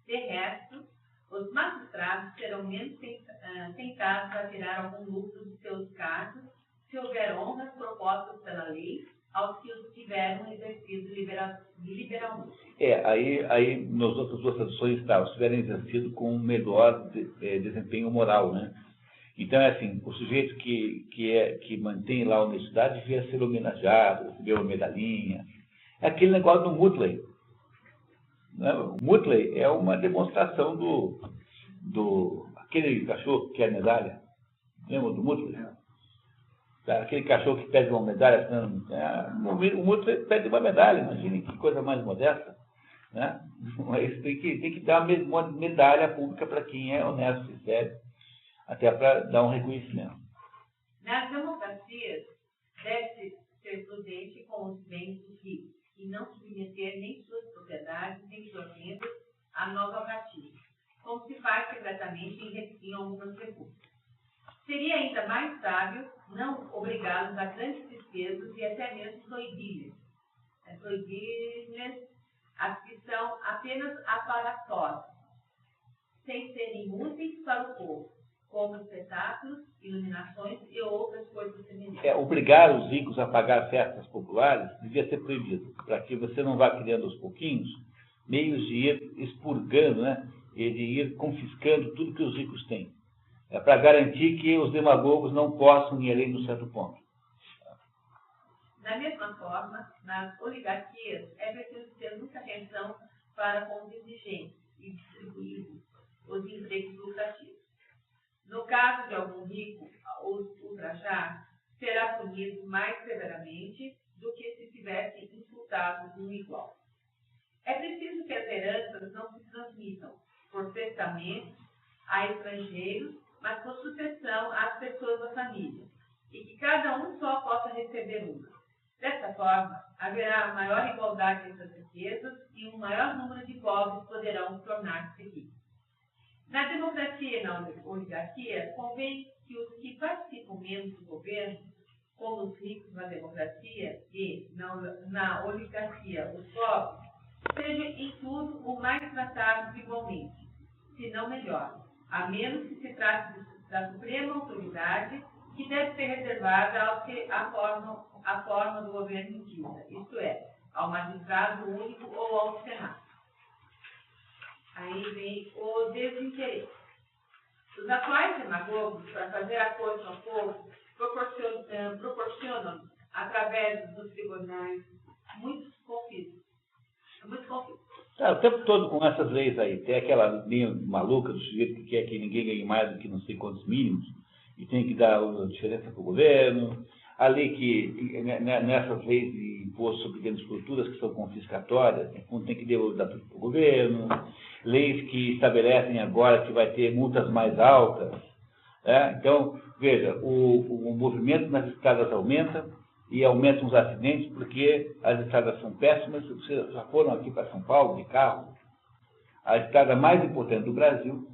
De resto, os magistrados serão menos tentados a tirar algum lucro de seus cargos se houver honras propostas pela lei aos que os tiveram exercido liberalmente. Aí nas outras duas traduções está, os tiverem exercido com um melhor desempenho moral, né? Então, é assim, o sujeito que mantém lá a honestidade devia ser homenageado, receber uma medalhinha. É aquele negócio do Mutley. Né? O Mutley é uma demonstração aquele cachorro que quer medalha. Lembra do Mutley? Aquele cachorro que pede uma medalha. O Mutley pede uma medalha, imagine que coisa mais modesta. Né? Mas tem que dar uma medalha pública para quem é honesto e sério. Até para dar um reconhecimento. Nas democracias, deve-se ser prudente com os bens dos ricos e não submeter nem suas propriedades, nem suas rendas a nova cativa, como se faz secretamente em algumas repúblicas. Seria ainda mais sábio não obrigá-los a grandes despesas e até mesmo proibi-lhes as que são apenas aparatórias, sem serem úteis para o povo, como espetáculos, iluminações e outras coisas semelhantes. Obrigar os ricos a pagar festas populares devia ser proibido, para que você não vá criando aos pouquinhos meios de ir expurgando, né, e de ir confiscando tudo que os ricos têm. É para garantir que os demagogos não possam ir além de um certo ponto. Da mesma forma, nas oligarquias é preciso ter muita atenção para com os exigentes e distribuir os empregos lucrativos. No caso de algum rico os ultrajar, será punido mais severamente do que se tivesse insultado um igual. É preciso que as heranças não se transmitam por testamentos a estrangeiros, mas por sucessão às pessoas da família, e que cada um só possa receber uma. Dessa forma, haverá maior igualdade entre as riquezas e um maior número de pobres poderão tornar-se ricos. Na democracia e na oligarquia, convém que os que participam menos do governo, como os ricos na democracia e na oligarquia os pobres, sejam em tudo o mais tratados igualmente, se não melhor, a menos que se trate da suprema autoridade, que deve ser reservada ao que a forma do governo indica, isto é, ao magistrado único ou ao Senado. Aí vem o desinteresse. Os atuais demagogos, para fazer acordo com o povo, proporcionam, através dos tribunais, muitos conflitos. O tempo todo com essas leis aí, tem aquela linha maluca do sujeito que quer que ninguém ganhe mais do que não sei quantos mínimos, e tem que dar a diferença para o governo, a lei que, nessas leis de imposto sobre grandes fortunas que são confiscatórias, tem que devolver tudo para o governo, leis que estabelecem agora que vai ter multas mais altas. Né? Então, veja, o movimento nas estradas aumenta, e aumentam os acidentes porque as estradas são péssimas. Vocês já foram aqui para São Paulo de carro? A estrada mais importante do Brasil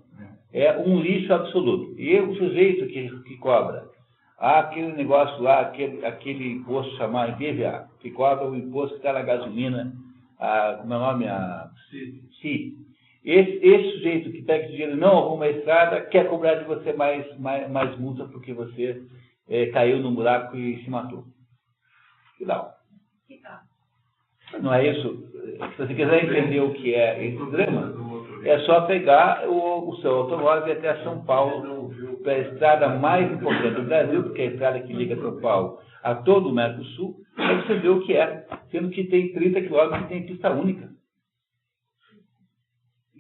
é um lixo absoluto. E o sujeito que cobra aquele negócio lá, aquele imposto chamado IPVA, que cobra o imposto que está na gasolina, como é o nome? CI. Esse sujeito que pega esse dinheiro não arruma a estrada, quer cobrar de você mais multa porque você caiu no buraco e se matou. Que tal? Não é isso? Se você quiser entender o que é esse drama, é só pegar o seu automóvel e ir até São Paulo, para a estrada mais importante do Brasil, porque é a estrada que liga São Paulo a todo o Mercosul, aí você vê o que é, sendo que tem 30 quilômetros e tem pista única.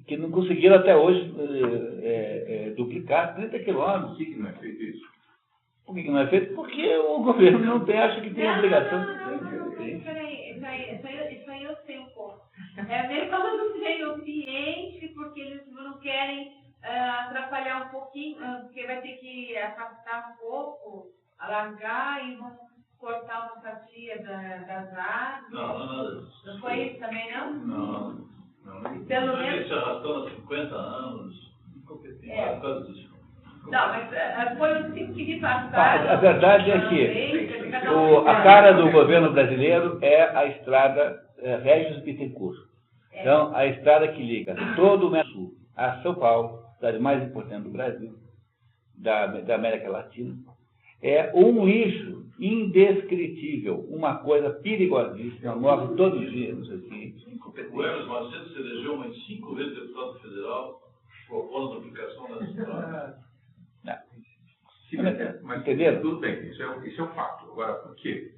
Que não conseguiram até hoje duplicar 30 quilômetros. Por que não é feito isso? Por que não é feito? Porque o governo não tem, acha que tem obrigação. Isso aí eu sei um pouco. Eles não têm o ciente, porque eles não querem atrapalhar um pouquinho, porque vai ter que afastar um pouco, alargar e vão cortar uma fatia das árvores. Não foi isso também, não? Não. Pelo menos. Se arrastando há 50 anos, por causa disso. Não, mas foi o tipo que passaram. A verdade é que a cara do governo brasileiro é a estrada Regis Bittencourt. Então, a estrada que liga todo o Mercosul a São Paulo, a cidade mais importante do Brasil, da América Latina, é um lixo indescritível, uma coisa perigosíssima, morre todos os dias, não sei o que. O Hermes Macedo se elegeu umas 5 vezes deputado federal, propondo a aplicação da estrada. Sim, mas entenderam? Tudo bem, isso é um fato. Agora, por quê?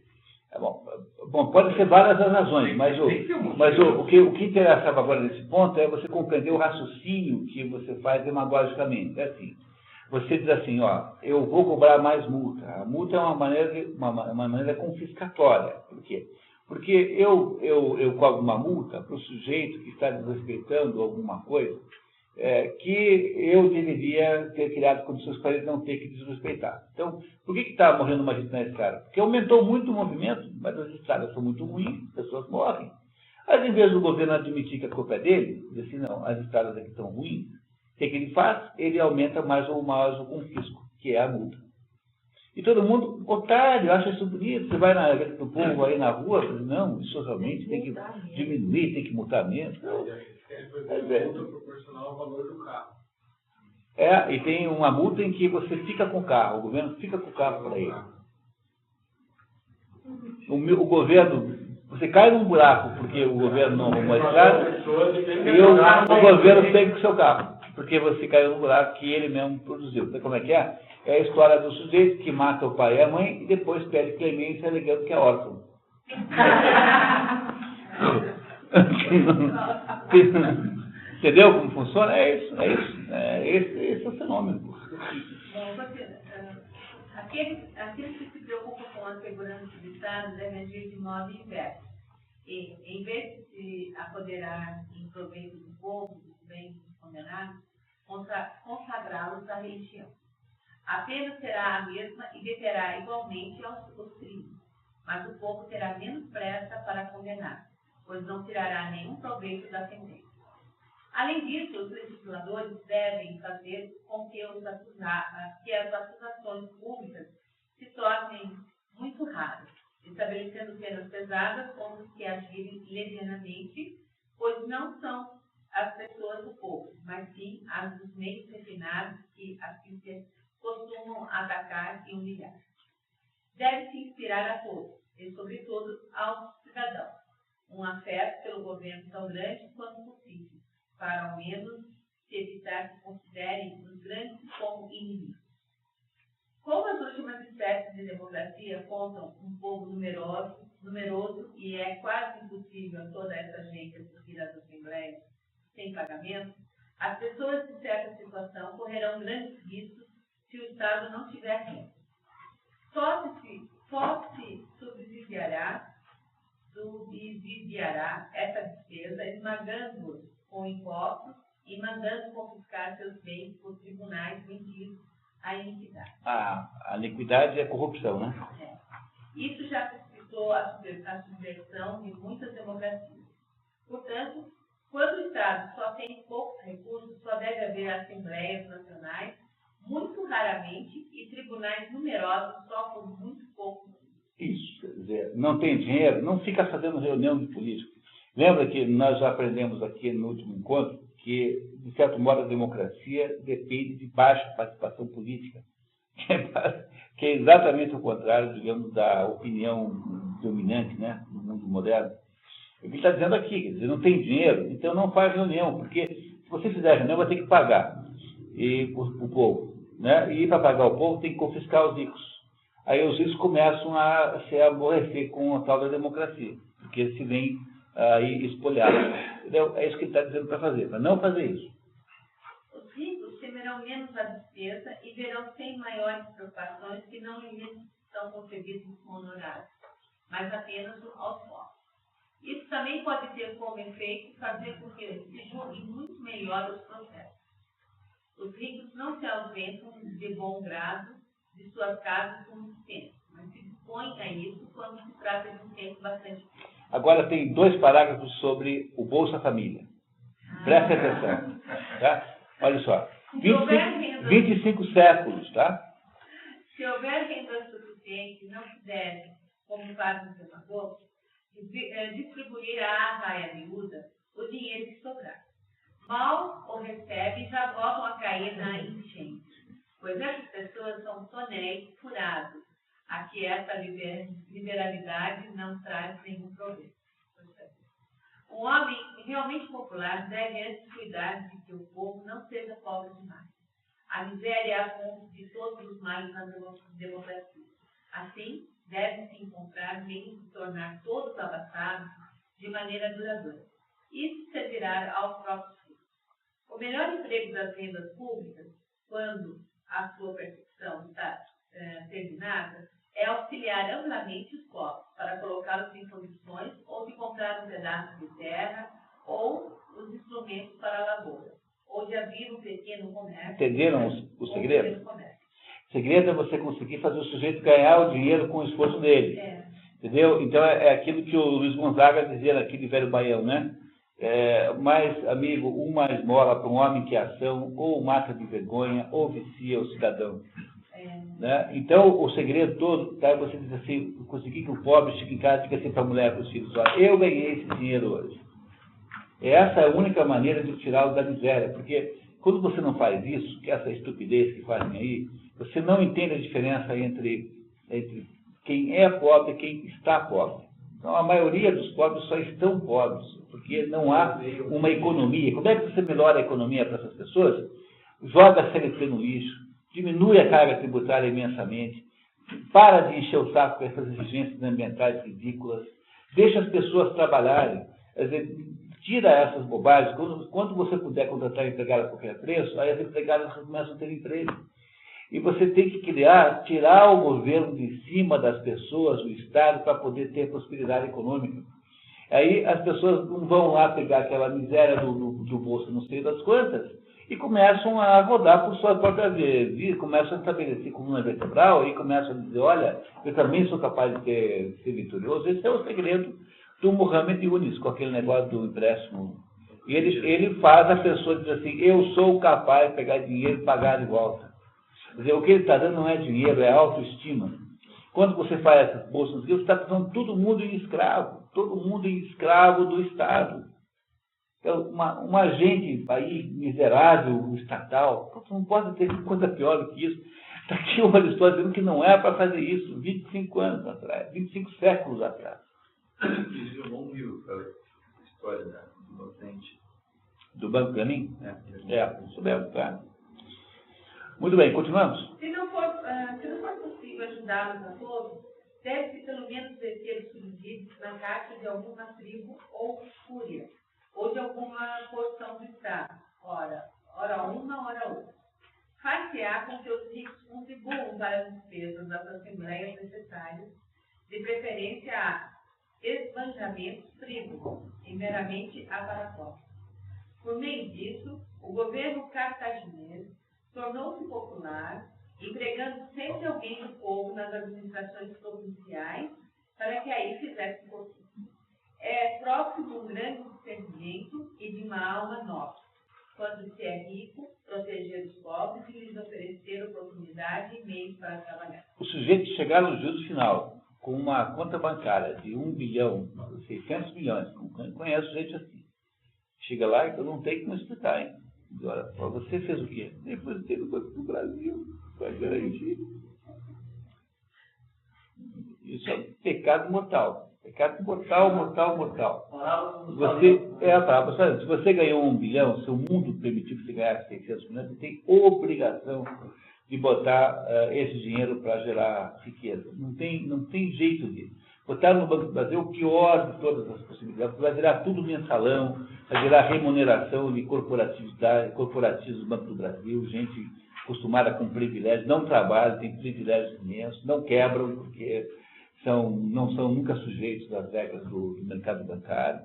Bom, podem ser várias as razões, mas o que interessava agora nesse ponto é você compreender o raciocínio que você faz demagogicamente. É assim, você diz assim, eu vou cobrar mais multa. A multa é uma maneira confiscatória. Por quê? Porque eu cobro uma multa para o sujeito que está desrespeitando alguma coisa que eu deveria ter criado condições para ele não ter que desrespeitar. Então, por que está morrendo uma gente na estrada? Porque aumentou muito o movimento, mas as estradas são muito ruins, as pessoas morrem. Mas, em vez do governo admitir que a culpa é dele, dizer assim, não, as estradas aqui estão ruins, o que ele faz? Ele aumenta mais ou mais o confisco, que é a multa. E todo mundo, otário, acha isso bonito. Você vai na vida do povo aí na rua, não, isso realmente tem que diminuir, tem que multar menos. Multa proporcional ao valor do carro. E tem uma multa em que você fica com o carro, o governo fica com o carro para ele. O governo, você cai num buraco porque o governo não arrumou a estrada, e o governo pega com o seu carro, porque você caiu num buraco que ele mesmo produziu. Então, como é que é? É a história do sujeito que mata o pai e a mãe e depois pede clemência alegando que é órfão. Entendeu como funciona? É isso. Esse é o fenômeno. Bom, aqueles que se preocupam com a segurança do Estado devem agir de modo inverso. E, em vez de se apoderar em proveito do povo, dos bens condenados, consagrá-los à religião. A pena será a mesma e deterá igualmente aos crimes. mas o povo terá menos pressa para condenar, pois não tirará nenhum proveito da sentença. Além disso, os legisladores devem fazer com que as acusações públicas se tornem muito raras, estabelecendo penas pesadas contra os que agirem levianamente, pois não são as pessoas do povo, mas sim as dos meios refinados que assim se costumam atacar e humilhar. Deve-se inspirar a todos, e sobretudo aos cidadãos, um afeto pelo governo tão grande quanto possível, para ao menos se evitar que considerem os grandes como inimigos. Como as últimas espécies de democracia contam um povo numeroso e é quase impossível toda essa gente assistir às assembleias sem pagamento, as pessoas de certa situação correrão grandes riscos se o Estado não tiver renda. Só se subsidiará essa despesa, esmagando-os com impostos e mandando confiscar seus bens por tribunais vendidos à iniquidade. A iniquidade é a corrupção, né? Isso já facilitou a subversão de muitas democracias. Portanto, quando o Estado só tem poucos recursos, só deve haver assembleias nacionais, muito raramente, e tribunais numerosos só por muito pouco. Isso, quer dizer, não tem dinheiro, não fica fazendo reunião de políticos. Lembra que nós já aprendemos aqui no último encontro que, de certo modo, a democracia depende de baixa participação política, que é exatamente o contrário, digamos, da opinião dominante, né, no mundo moderno. Ele está dizendo aqui, quer dizer, não tem dinheiro, então não faz reunião, porque se você fizer reunião, vai ter que pagar o povo, né? E para pagar o povo tem que confiscar os ricos. Aí os ricos começam a se aborrecer com a tal da democracia, porque se vem aí espolhados. Entendeu? É isso que ele está dizendo para fazer, para não fazer isso. Os ricos temerão menos a despesa e verão sem maiores preocupações que não lhes são concebidos como honorários, mas apenas aos pobres. Isso também pode ter como efeito fazer com que se julguem muito melhor os processos. Os ricos não se ausentam de bom grado de suas casas por muito tempo, mas se dispõem a isso quando se trata de um tempo bastante curto. Agora tem 2 parágrafos sobre o Bolsa Família. Preste atenção. Tá? Olha só. 25 séculos, tá? Se houver renda suficiente, não se deve, como faz o senador, distribuir à arraia miúda o dinheiro que sobrar. Mal o recebe e já voltam a cair na enchente, pois essas pessoas são tonéis furados, a que essa liberalidade não traz nenhum proveito. Um homem realmente popular deve antes cuidar de que o povo não seja pobre demais. A miséria é a fonte de todos os males na democracia. Assim, deve-se encontrar meios de tornar todos abastados de maneira duradoura. Isso servirá aos próprios ricos. O melhor emprego das rendas públicas, quando a sua percepção está terminada, é auxiliar amplamente os pobres para colocá-los em condições ou de comprar um pedaço de terra ou os instrumentos para a lavoura, ou de abrir um pequeno comércio. Entenderam o segredo? O segredo é você conseguir fazer o sujeito ganhar o dinheiro com o esforço dele. Entendeu? Então é aquilo que o Luiz Gonzaga dizia naquele velho baião, né? Mais, amigo, uma esmola para um homem que é ação, ou mata de vergonha, ou vicia o cidadão. Né? Então, o segredo todo está você diz assim, conseguir que o pobre chegue em casa e diga assim para a mulher, para os filhos, olha, eu ganhei esse dinheiro hoje. Essa é a única maneira de tirá-lo da miséria, porque quando você não faz isso, que é essa estupidez que fazem aí, você não entende a diferença entre quem é pobre e quem está pobre. Então, a maioria dos pobres só estão pobres, porque não há uma economia. Como é que você melhora a economia para essas pessoas? Joga a CLT no lixo, diminui a carga tributária imensamente, para de encher o saco com essas exigências ambientais ridículas, deixa as pessoas trabalharem, quer dizer, tira essas bobagens. Quando você puder contratar empregada a qualquer preço, aí as empregadas começam a ter emprego. E você tem que tirar o governo de cima das pessoas, o Estado, para poder ter prosperidade econômica. Aí as pessoas não vão lá pegar aquela miséria do bolso não sei das quantas e começam a rodar por sua própria vida, começam a estabelecer coluna vertebral e começam a dizer, olha, eu também sou capaz de ser vitorioso. Esse é o segredo do Muhammad Yunus, com aquele negócio do empréstimo. E ele faz a pessoa dizer assim, eu sou capaz de pegar dinheiro e pagar de volta. Quer dizer, o que ele está dando não é dinheiro, é autoestima. Quando você faz essas bolsas, você está tornando todo mundo em escravo do Estado. Então, um agente aí miserável, estatal, não pode ter coisa pior do que isso. Está aqui o Aristóteles dizendo que não é para fazer isso 25 anos atrás, 25 séculos atrás. Existe um bom livro para a história do inocente. Do Banco para mim? Soubemos, tá. Muito bem, continuamos? Se não for possível ajudá-los a todos, deve-se pelo menos descer os subsídios na caixa de alguma tribo ou fúria, ou de alguma porção do Estado, ora uma, ora outra. Far-se-á com que os ricos contribuam para as despesas das assembleias necessárias, de preferência a esbanjamentos frívolos e meramente aparatórios. Por meio disso, o governo cartaginês tornou-se popular, empregando sempre alguém do povo nas administrações provinciais para que aí fizesse fortuna. É próprio de um grande discernimento e de uma alma nobre, quando se é rico, proteger os pobres e lhes oferecer oportunidade e meios para trabalhar. O sujeito chegar no juízo final com uma conta bancária de 1 bilhão, 600 milhões, não conheço gente assim. Chega lá e eu não tenho como explicar, hein? Agora, você fez o quê? Depositei no Banco do Brasil, para garantir. Isso é pecado mortal. Pecado mortal. Se você ganhou 1 bilhão, se o mundo permitiu que você ganhasse 600 milhões, você tem obrigação de botar esse dinheiro para gerar riqueza. Não tem jeito disso. Botar no Banco do Brasil é o pior de todas as possibilidades. Vai virar tudo mensalão, vai virar remuneração de corporativos do Banco do Brasil, gente acostumada com privilégios, não trabalham, tem privilégios imensos, não quebram, porque não são nunca sujeitos às regras do mercado bancário.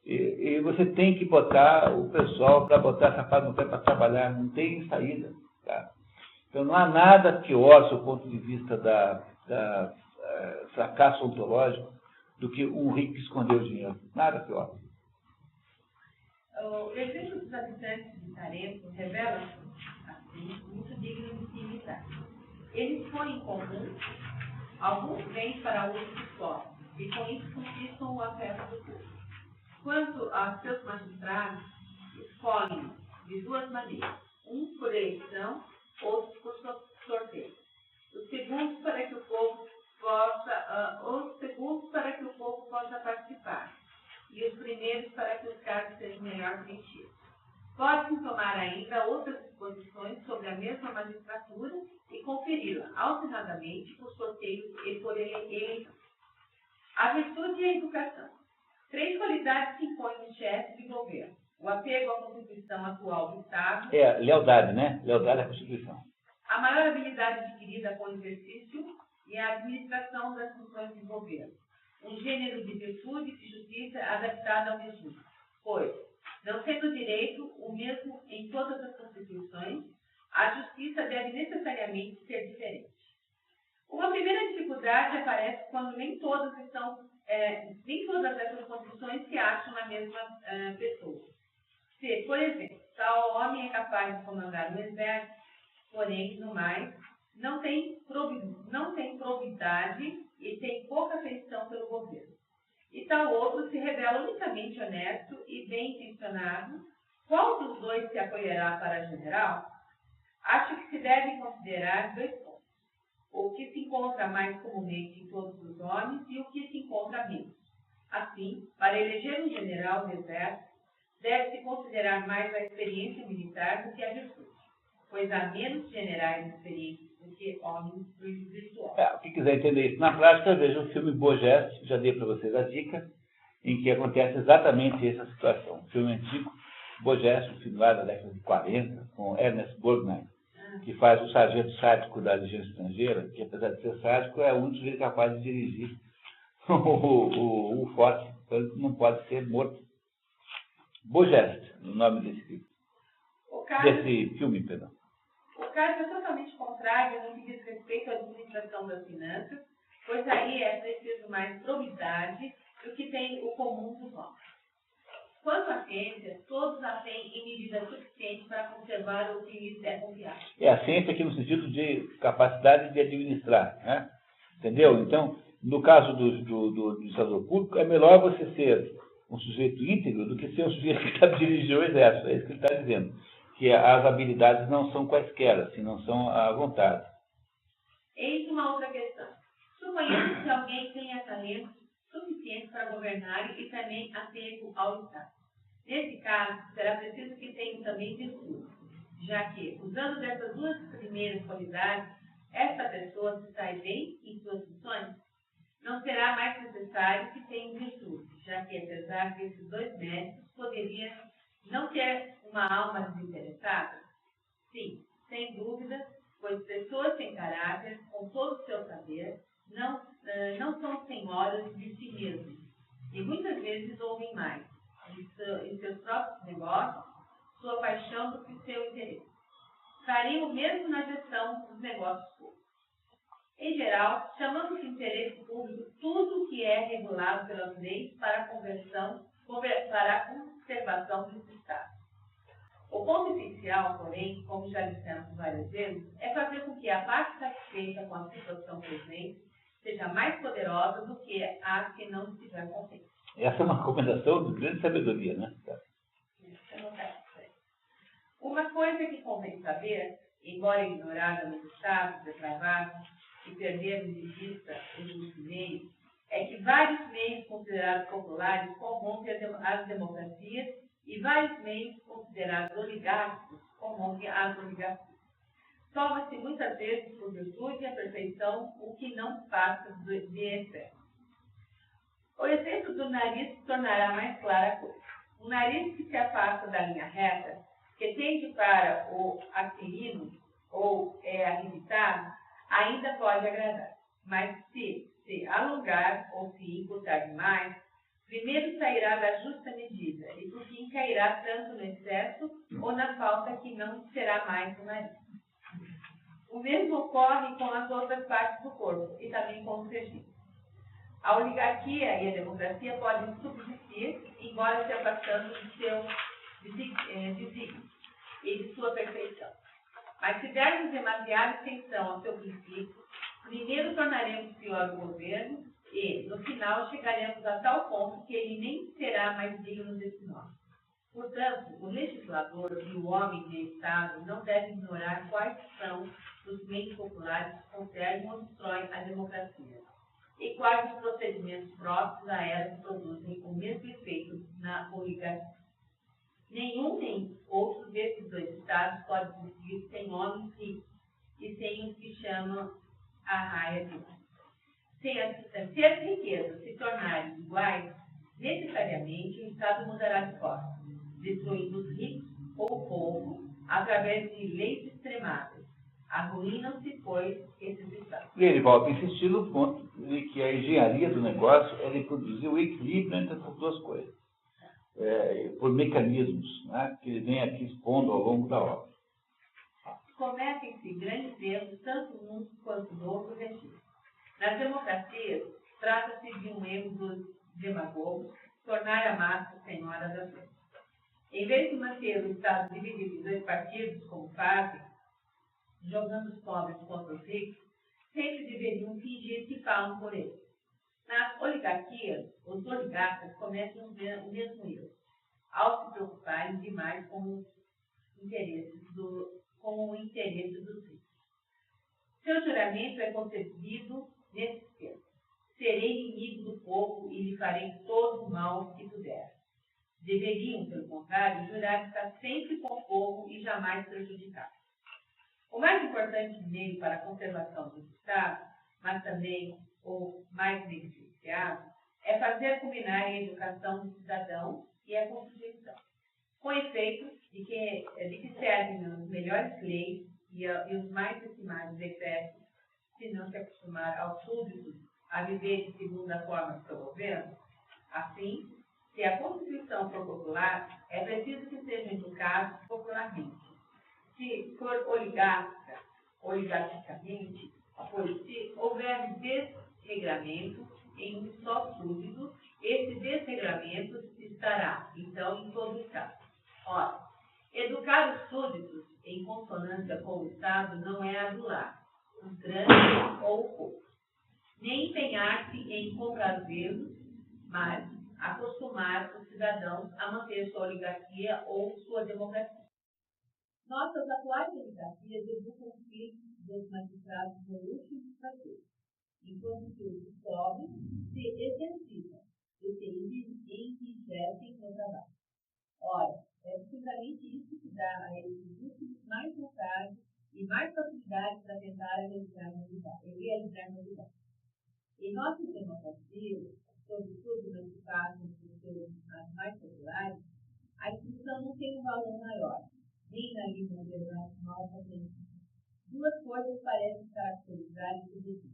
E você tem que botar o pessoal para botar sapato no pé para trabalhar, não tem saída. Tá? Então não há nada pior, do ponto de vista da fracasso ontológico, do que um rico que escondeu o dinheiro. Nada pior. O exemplo dos habitantes de Tarento revela, assim, muito digno de se imitar. Eles põem em comum alguns bens para uso pessoal e com isso conquistam o afeto do povo. Quanto aos seus magistrados, escolhem de duas maneiras, um por eleição, outro por sorteio. Os segundos para que o povo possa participar e os primeiros para que os cargos sejam melhor preenchidos. Pode-se tomar ainda outras disposições sobre a mesma magistratura e conferi-la alternadamente por sorteio e por eleição. A virtude e a educação. 3 qualidades se impõem no chefe de governo. O apego à Constituição atual do Estado. Lealdade, né? Lealdade à Constituição. A maior habilidade adquirida com o exercício e a administração das funções de governo. Um gênero de virtude e justiça adaptado ao regime. Pois, não sendo direito o mesmo em todas as constituições, a justiça deve necessariamente ser diferente. Uma primeira dificuldade aparece quando nem todas essas condições se acham na mesma pessoa. Se, por exemplo, tal homem é capaz de comandar um exército, porém, no mais, não tem probidade e tem pouca afeição pelo governo. E tal outro se revela unicamente honesto e bem-intencionado, qual dos dois se acolherá para general? Acho que se devem considerar 2 pontos. O que se encontra mais comumente em todos os homens e o que se encontra menos. Assim, para eleger um general do exército, deve-se considerar mais a experiência militar do que a virtude, pois há menos generais experientes do que homens virtuosos. Quem quiser entender isso na prática, veja o filme Boa Geste, já dei para vocês a dica, em que acontece exatamente essa situação. Um filme antigo, Boa Geste, um filme lá da década de 40, com Ernest Borgnine, que faz o sargento sádico da Legião Estrangeira, que apesar de ser sádico, é o único sujeito capaz de dirigir o forte, então ele não pode ser morto. Boa Geste, o nome desse filme. O caso desse filme, perdão. O caso é totalmente contrário no que diz respeito à administração das finanças, pois aí é preciso mais probidade do que tem o comum dos homens. Quanto à ciência, todos a têm em medida suficiente para conservar o que lhes é confiável. É a ciência aqui no sentido de capacidade de administrar, né? Entendeu? Então, no caso do administrador público, é melhor você ser um sujeito íntegro do que ser um sujeito que sabe dirigir o exército. É isso que ele está dizendo. Que as habilidades não são quaisquer, assim, não são à vontade. Eis uma outra questão. Suponhamos que alguém tenha talentos suficientes para governar e também apego ao Estado. Nesse caso, será preciso que tenha também virtude, já que, usando dessas duas primeiras qualidades, esta pessoa se sai bem em suas funções, não será mais necessário que tenha virtude, já que, apesar desses dois méritos, poderia não ter uma alma desinteressada? Sim, sem dúvida, pois pessoas sem caráter, com todo o seu saber, não são senhoras de si mesmas, e muitas vezes ouvem mais em seus próprios negócios sua paixão do que seu interesse. Fariam o mesmo na gestão dos negócios públicos. Em geral, chamamos de interesse público tudo o que é regulado pelas leis para a conservação desse Estado. O ponto essencial, porém, como já dissemos várias vezes, é fazer com que a parte satisfeita com a situação presente seja mais poderosa do que a que não estiver contente. Essa é uma recomendação de grande sabedoria, né? Uma coisa que convém saber, embora ignorada nos estados depravados e perdermos de vista os justo meios, é que vários meios considerados populares corrompem as democracias e vários meios considerados oligárquicos corrompem as oligarquias. Toma-se muitas vezes por virtude e a perfeição o que não passa de excesso. O exemplo do nariz tornará mais clara a coisa. Um nariz que se afasta da linha reta, que tende para o aquilino ou é arrebitado, ainda pode agradar. Mas se alongar ou se encurtar demais, primeiro sairá da justa medida e por fim cairá tanto no excesso ou na falta que não será mais o nariz. O mesmo ocorre com as outras partes do corpo e também com os regimes. A oligarquia e a democracia podem subsistir, embora se afastando de seu desígnio e de sua perfeição. Mas se dermos demasiada atenção ao seu princípio, primeiro tornaremos pior o governo e, no final, chegaremos a tal ponto que ele nem será mais digno desse nome. Portanto, o legislador e o homem de Estado não devem ignorar quais são os meios populares que conservam ou destroem a democracia e quais os procedimentos próprios a ela que produzem o mesmo efeito na oligarquia. Nenhum nem outro desses dois estados pode existir sem homens ricos e sem os que chamam a raia de homem. Se as riquezas se tornarem iguais, necessariamente o Estado mudará de forma, destruindo os ricos ou o povo através de leis extremadas. Arruinam-se, pois, esses estados. E ele volta a insistir no ponto de que a engenharia do negócio é de produzir o equilíbrio entre essas duas coisas, por mecanismos, né, que ele vem aqui expondo ao longo da obra. Cometem-se grandes erros, tanto num quanto no outro regime. Nas democracias, trata-se de um erro dos demagogos tornar a massa senhora das leis. Em vez de manter o Estado dividido em dois partidos, como fazem, jogando os pobres contra os ricos, sempre deveriam fingir que falam por eles. Nas oligarquias, os oligarcas cometem o mesmo erro, ao se preocuparem demais com o interesse dos ricos. Seu juramento é concebido nesse termo: serei inimigo do povo e lhe farei todo o mal que puder. Deveriam, pelo contrário, jurar estar sempre com o povo e jamais prejudicá-lo. O mais importante meio para a conservação dos Estados, mas também o mais negligenciado, é fazer combinar a educação do cidadão e a Constituição, com efeito de que servem as melhores leis e os mais estimados decretos, se não se acostumar aos súditos a viver segundo a forma do seu governo. Assim, se a Constituição for popular, é preciso que sejam educados popularmente. Se for oligarquicamente, pois se houver desregramento em um só súdito, esse desregramento estará, então, em todo o Estado. Ora, educar os súditos em consonância com o Estado não é adular os grandes ou os poucos, nem empenhar-se em comprazê-los, mas acostumar os cidadãos a manter sua oligarquia ou sua democracia. Nossas atuais oligarquias educam os filhos dos magistrados do último prazer, enquanto que os pobres se exercitam e se enriquecem no trabalho. Ora, é precisamente isso que dá a esses últimos mais vontade e mais facilidade para tentar realizar novidades. Em nossas democracias, sobretudo nas que passam por ser as mais populares, a instrução não tem um valor maior, nem na liberdade mal potente. Duas coisas parecem caracterizar esse regime: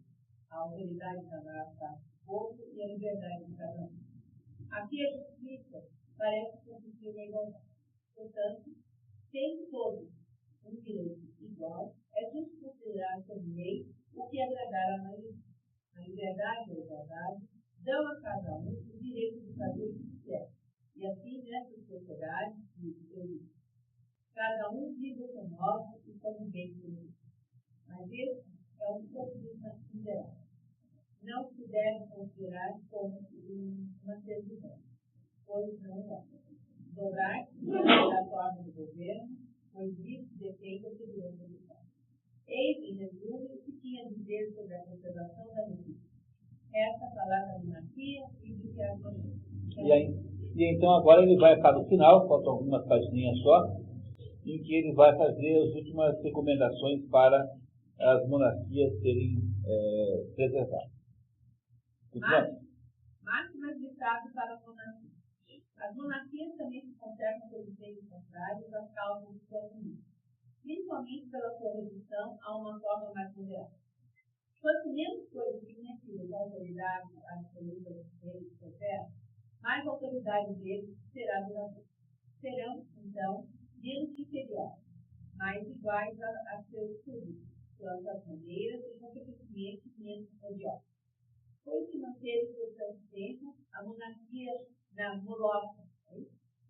a autoridade da maior parte do povo e a liberdade de cada um. Aqui a justiça parece consistir na igualdade. Portanto, tendo todos um direito igual, é justo considerar como lei o que agradar à maioria. A liberdade e a igualdade dão a cada um o direito de fazer o que quiser. E assim, nessa sociedade, cada um vive com modo e como bem entender. Mas esse é um populismo liberal. Não se deve considerar como uma servidão, pois não é. Dobrar-se da forma do governo, pois isso depende da segurança do Estado. Eis, em resumo, o que tinha a dizer sobre a conservação da justiça. Essa palavra da monarquia e do que a E então agora ele vai para o final, faltam algumas páginas só, em que ele vai fazer as últimas recomendações para as monarquias serem preservadas. Máximas de Estado para as monarquias. As monarquias também se conservam pelos meios contrários às causas do seu mundo, principalmente pela sua redução a uma forma mais moderada. Quanto menos coisas submetidas à autoridade absoluta dos reis que operam, mais a autoridade deles será duradoura. Serão, então, menos inferiores, mais iguais a seus súditos, quanto às maneiras e, consequentemente, menos odiosos. Foi se manteve por tanto tempo a monarquia na Moloca,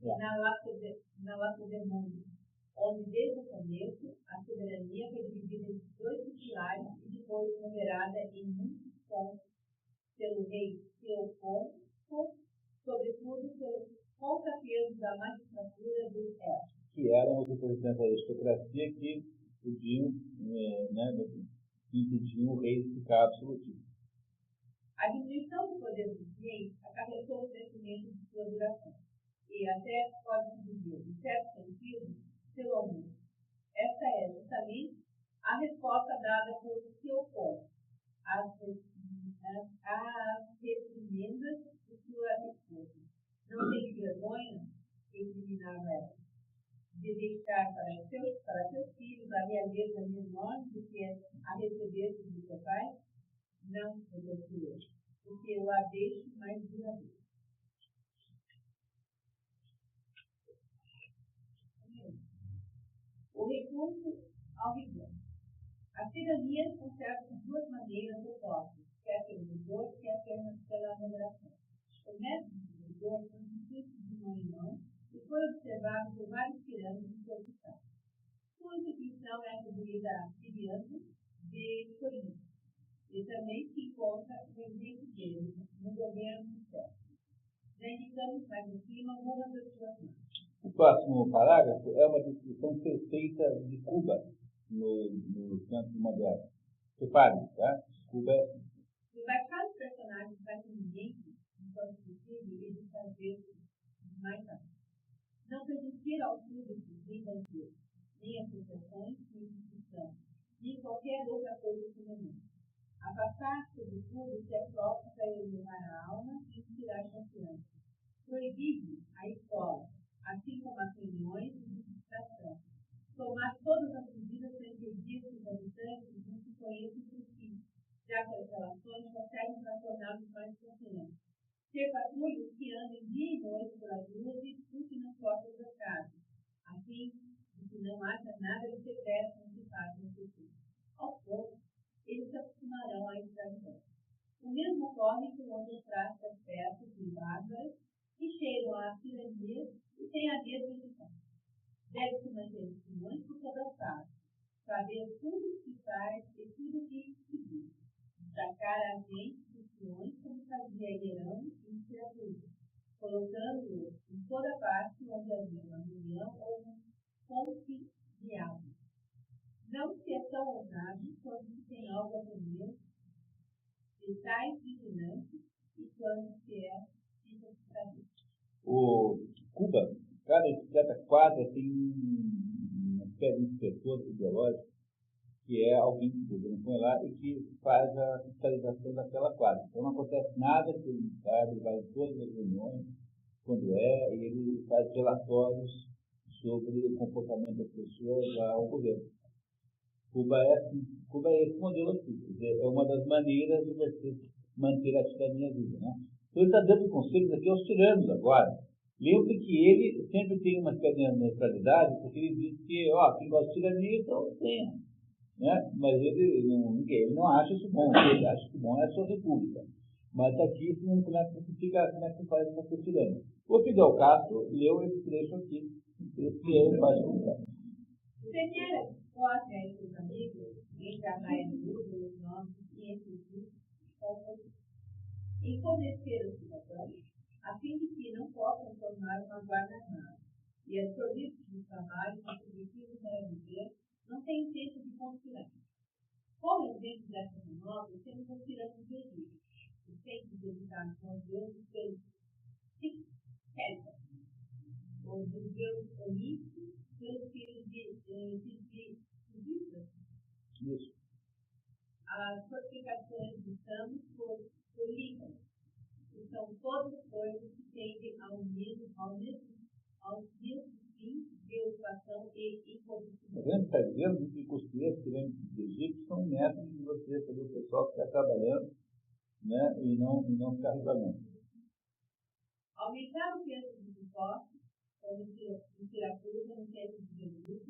na Lacedemonia, onde desde o começo a soberania foi dividida em dois pilares e depois moderada em muitos pontos pelo rei Teofonto, sobretudo pelos contrapesos da magistratura dos elfos, que eram os representantes da aristocracia que podiam, impediam o rei de ficar absolutista. A diminuição do poder dos reis acarretou o crescimento de sua duração, e até pode-se dizer, em certo sentido, seu aumento. Esta é justamente a resposta dada por Teofonto às reprimendas de sua esposa. Não tem vergonha, recriminava ela, de deixar para seus filhos a realeza menor do que a receber do seu pai? Não, repetiu, porque eu a deixo mais duradoura. O recurso ao rigor. A tirania conserva de duas maneiras opostas, quer pelo rigor, quer pela moderação. O método do rigor foi discutido de mão em mão e foi observado por vários tiranos de seu estado. Sua instituição é atribuída a Ciriano de Corinto, e também se encontra no exemplo dele no governo do céu. Já indicamos mais em cima algumas das suas marcas. O próximo parágrafo é uma descrição perfeita de Cuba no canto moderno. Repare, tá? Cuba é... Rebaixar os personagens mais eminentes, enquanto possível, e de fazer mais rápido. Não permitir ao público nem banquetes, nem associações, nem discussão, nem qualquer outra coisa semelhante. Afastar-se do tudo que é próprio para iluminar a alma e inspirar confiança. Proibir a escola, assim como as reuniões de distração. Tomar todas as medidas para impedir que os habitantes não se conheçam por si, já que as relações só servem para torná-los mais confiantes. Ter patrulhas que andem dia e noite pelas ruas e discutem nas portas das casas, a fim de não haja nada de secreto entre parte e futuro. Aos poucos, eles se acostumarão à escravidão. O mesmo ocorre com outras práticas perto e bárbaras que chegam à tirania e têm a mesma eficácia. Deve-se manter muito por toda parte, saber tudo o que faz e tudo o que se diz. Destacar a gente dos peões como fazia Hierão em Siracusa, colocando-o em toda parte onde havia uma reunião ou um conciliado. Não se é tão ousado quando se tem algo a comer, se tais vigilantes e quando se é fica-se. O Cuba, cada bicicleta quadra tem uma espécie de inspetor ideológico, que é alguém que o põe lá e que faz a fiscalização daquela quadra. Então não acontece nada que ele sabe, ele vai em todas as reuniões, quando e ele faz relatórios sobre o comportamento das pessoas ao governo. Cuba é esse modelo aqui, quer dizer, é uma das maneiras de você manter a tirania viva, né? Então ele está dando conselhos aqui aos tiranos agora. Lembre que ele sempre tem uma espécie de neutralidade, porque ele diz que, quem gosta de tirania, então tenha. Né? Mas ele não acha isso bom, ele acha que bom é a sua república. Mas aqui, ensinando como é que se faz com o tirano. O Fidel Castro leu esse trecho aqui, que ele faz com o Primeira, gosta entre os amigos, entre a raia de luz, os nomes e entre os filhos, empobrecer os cidadãos, a fim de que não possam formar uma guarda armada e absorver do trabalho contributivos para viver, não tem tempo de conspirar. Como exemplo dessa manobra, temos os tiranos de Egito, os tempos dedicados aos deuses pelos César, os dos deuses olímpicos pelos filhos de Isso. as fortificações de Samos por Líbano, que são todas coisas que tendem aos mesmos fins de ocupação e empobrecimento. Está dizendo que os pirâmides do Egito são métodos de você fazer o pessoal ficar trabalhando, né, e não ficar reclamando. Aumentar o peso dos impostos, como em Siracusa, no tempo de Jesus,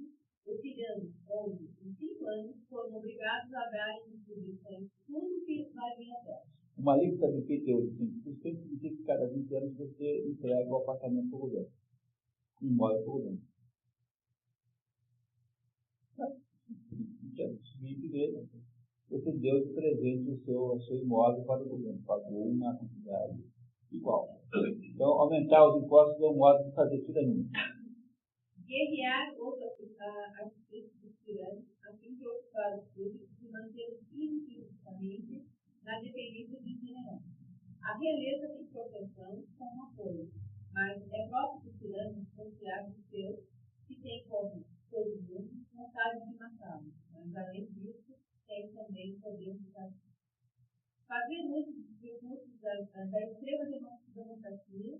os tiranos, onde, em 5 anos, foram obrigados a darem distribuições tudo que valia a terra. Uma lei que está de IPTU de 5% significa que cada 20 anos você entrega o apartamento para o governo. Um imóvel para o governo. Você deu de presente o seu imóvel para o governo. Pagou uma quantidade igual. Então, aumentar os impostos é um modo de fazer tirania. Guerrear as dos tiranos, a fim de ocupar os públicos e mantê-los ininterruptamente na dependência de general. A realeza tem proteção com apoio, mas é próprio dos tiranos confiar dos seus, que tem como todo mundo vontade de matá-los, mas além disso, tem também poder de fazer uso dos recursos da extrema democracia,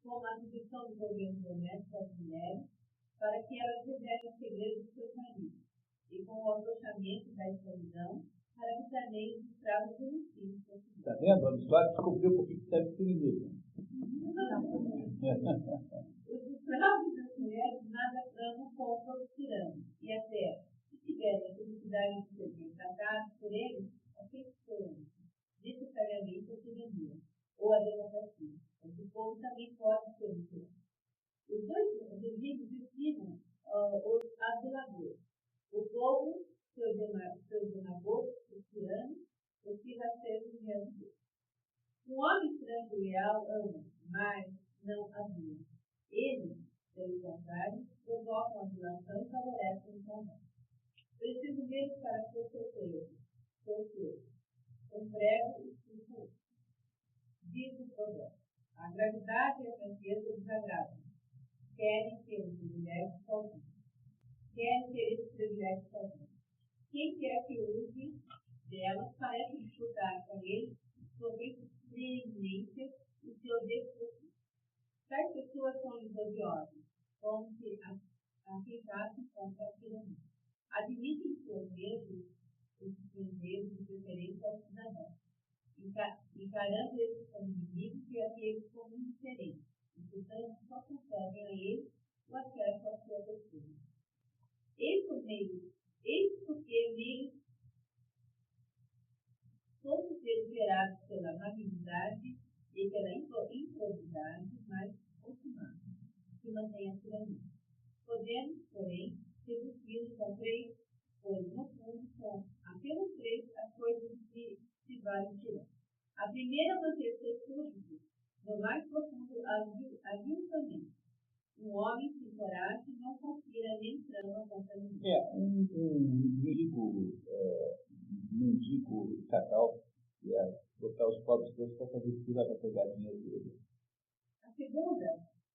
como a sugestão do governo doméstico às mulheres, para que elas revelem os segredos dos seus maridos, e com o afrouxamento da escravidão, para que também os escravos denunciem. Está vendo? A história descobriu por que serve feminismo. Os escravos das mulheres nada amam contra os tiranos, e até, se tiverem a felicidade de ser tratados por eles, afeiçoam necessariamente a tirania, ou a democracia, onde o povo também pode ser um tirano. Os dois regimes ensinam os aduladores. O povo, seus demagogos, os tiranos, os que rasteiam os reais. Um homem franco e leal ama, mas não adula. Eles, pelo contrário, provocam a adulação e favorecem o combate. Preciso mesmo para ser solteiro. Emprego e expulso. Diz o provérbio. A gravidade e a franqueza desagradam. Querem ter os privilégios sozinhos. Quem quer que use delas parece disputar com eles sobre preeminência e seu despotismo. Tais pessoas são odiosas, como se atentassem contra a tirania. Admitem por vezes os estrangeiros de preferência aos cidadãos, encarando eles como inimigos e aqueles como indiferentes, e portanto só concedem a eles o acesso à sua pessoa. meios. Eis porque meios todos eles gerados pela malignidade e pela improbidade mais ultimada, que mantém a tirania. Podemos, porém, reduzir-nos a três, pois, no fundo, são apenas três as coisas que se valem tirar. A primeira, manter-se súbito, no mais profundo aviltamento. Um homem sem coragem não conspira nem trama contra ninguém. Mendigo estatal ia botar os pobres todos para fazer fila para pegar dinheiro dele. A segunda,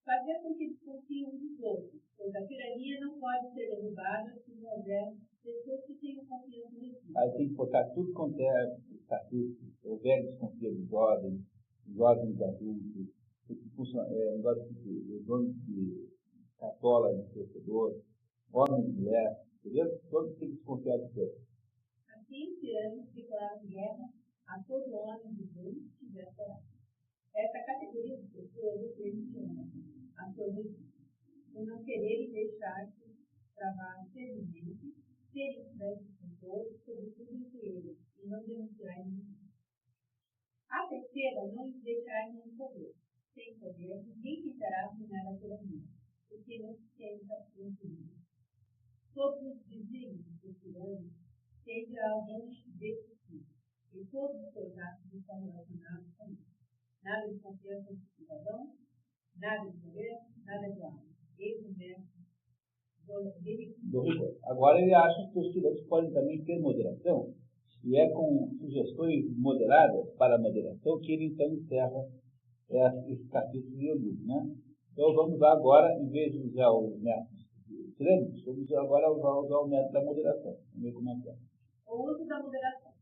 fazer com que desconfiem uns dos outros, pois a tirania não pode ser derrubada se não houver pessoas que tenham confiança em si. Aí tem que botar tudo quanto é estatuto. O velho desconfia dos jovens adultos, negócio de dono de cartola, de torcedor, homem e mulher, entendeu? Todos têm que desconfiar de Deus. Assim, tiranos declaram guerra a todo homem de Deus que tiver coragem. Essa categoria de pessoas é cristiana, a sua virtude, por não quererem deixar-se travar seriamente, serem expressos com todos, sobretudo entre eles, e não denunciarem ninguém. A terceira, não lhes deixar nenhum poder. Sem poder, ninguém tentará arruinar a tirania, porque não se tenta tranquilo. Todos os desígnios dos tiranos tendem a algum desse tipo, e todos os seus atos estão relacionados com isso. Nada de confiança dos cidadãos, nada de poder, nada de alma. Eis o mestre do rigor. Agora ele acha que os tiranos podem também ter moderação, e é com sugestões moderadas para a moderação que ele então encerra esse capítulo de livro, né? Então vamos lá agora, em vez de usar os métodos tirânicos, vamos agora usar o método da moderação. Vamos ver como é que é. O uso da moderação.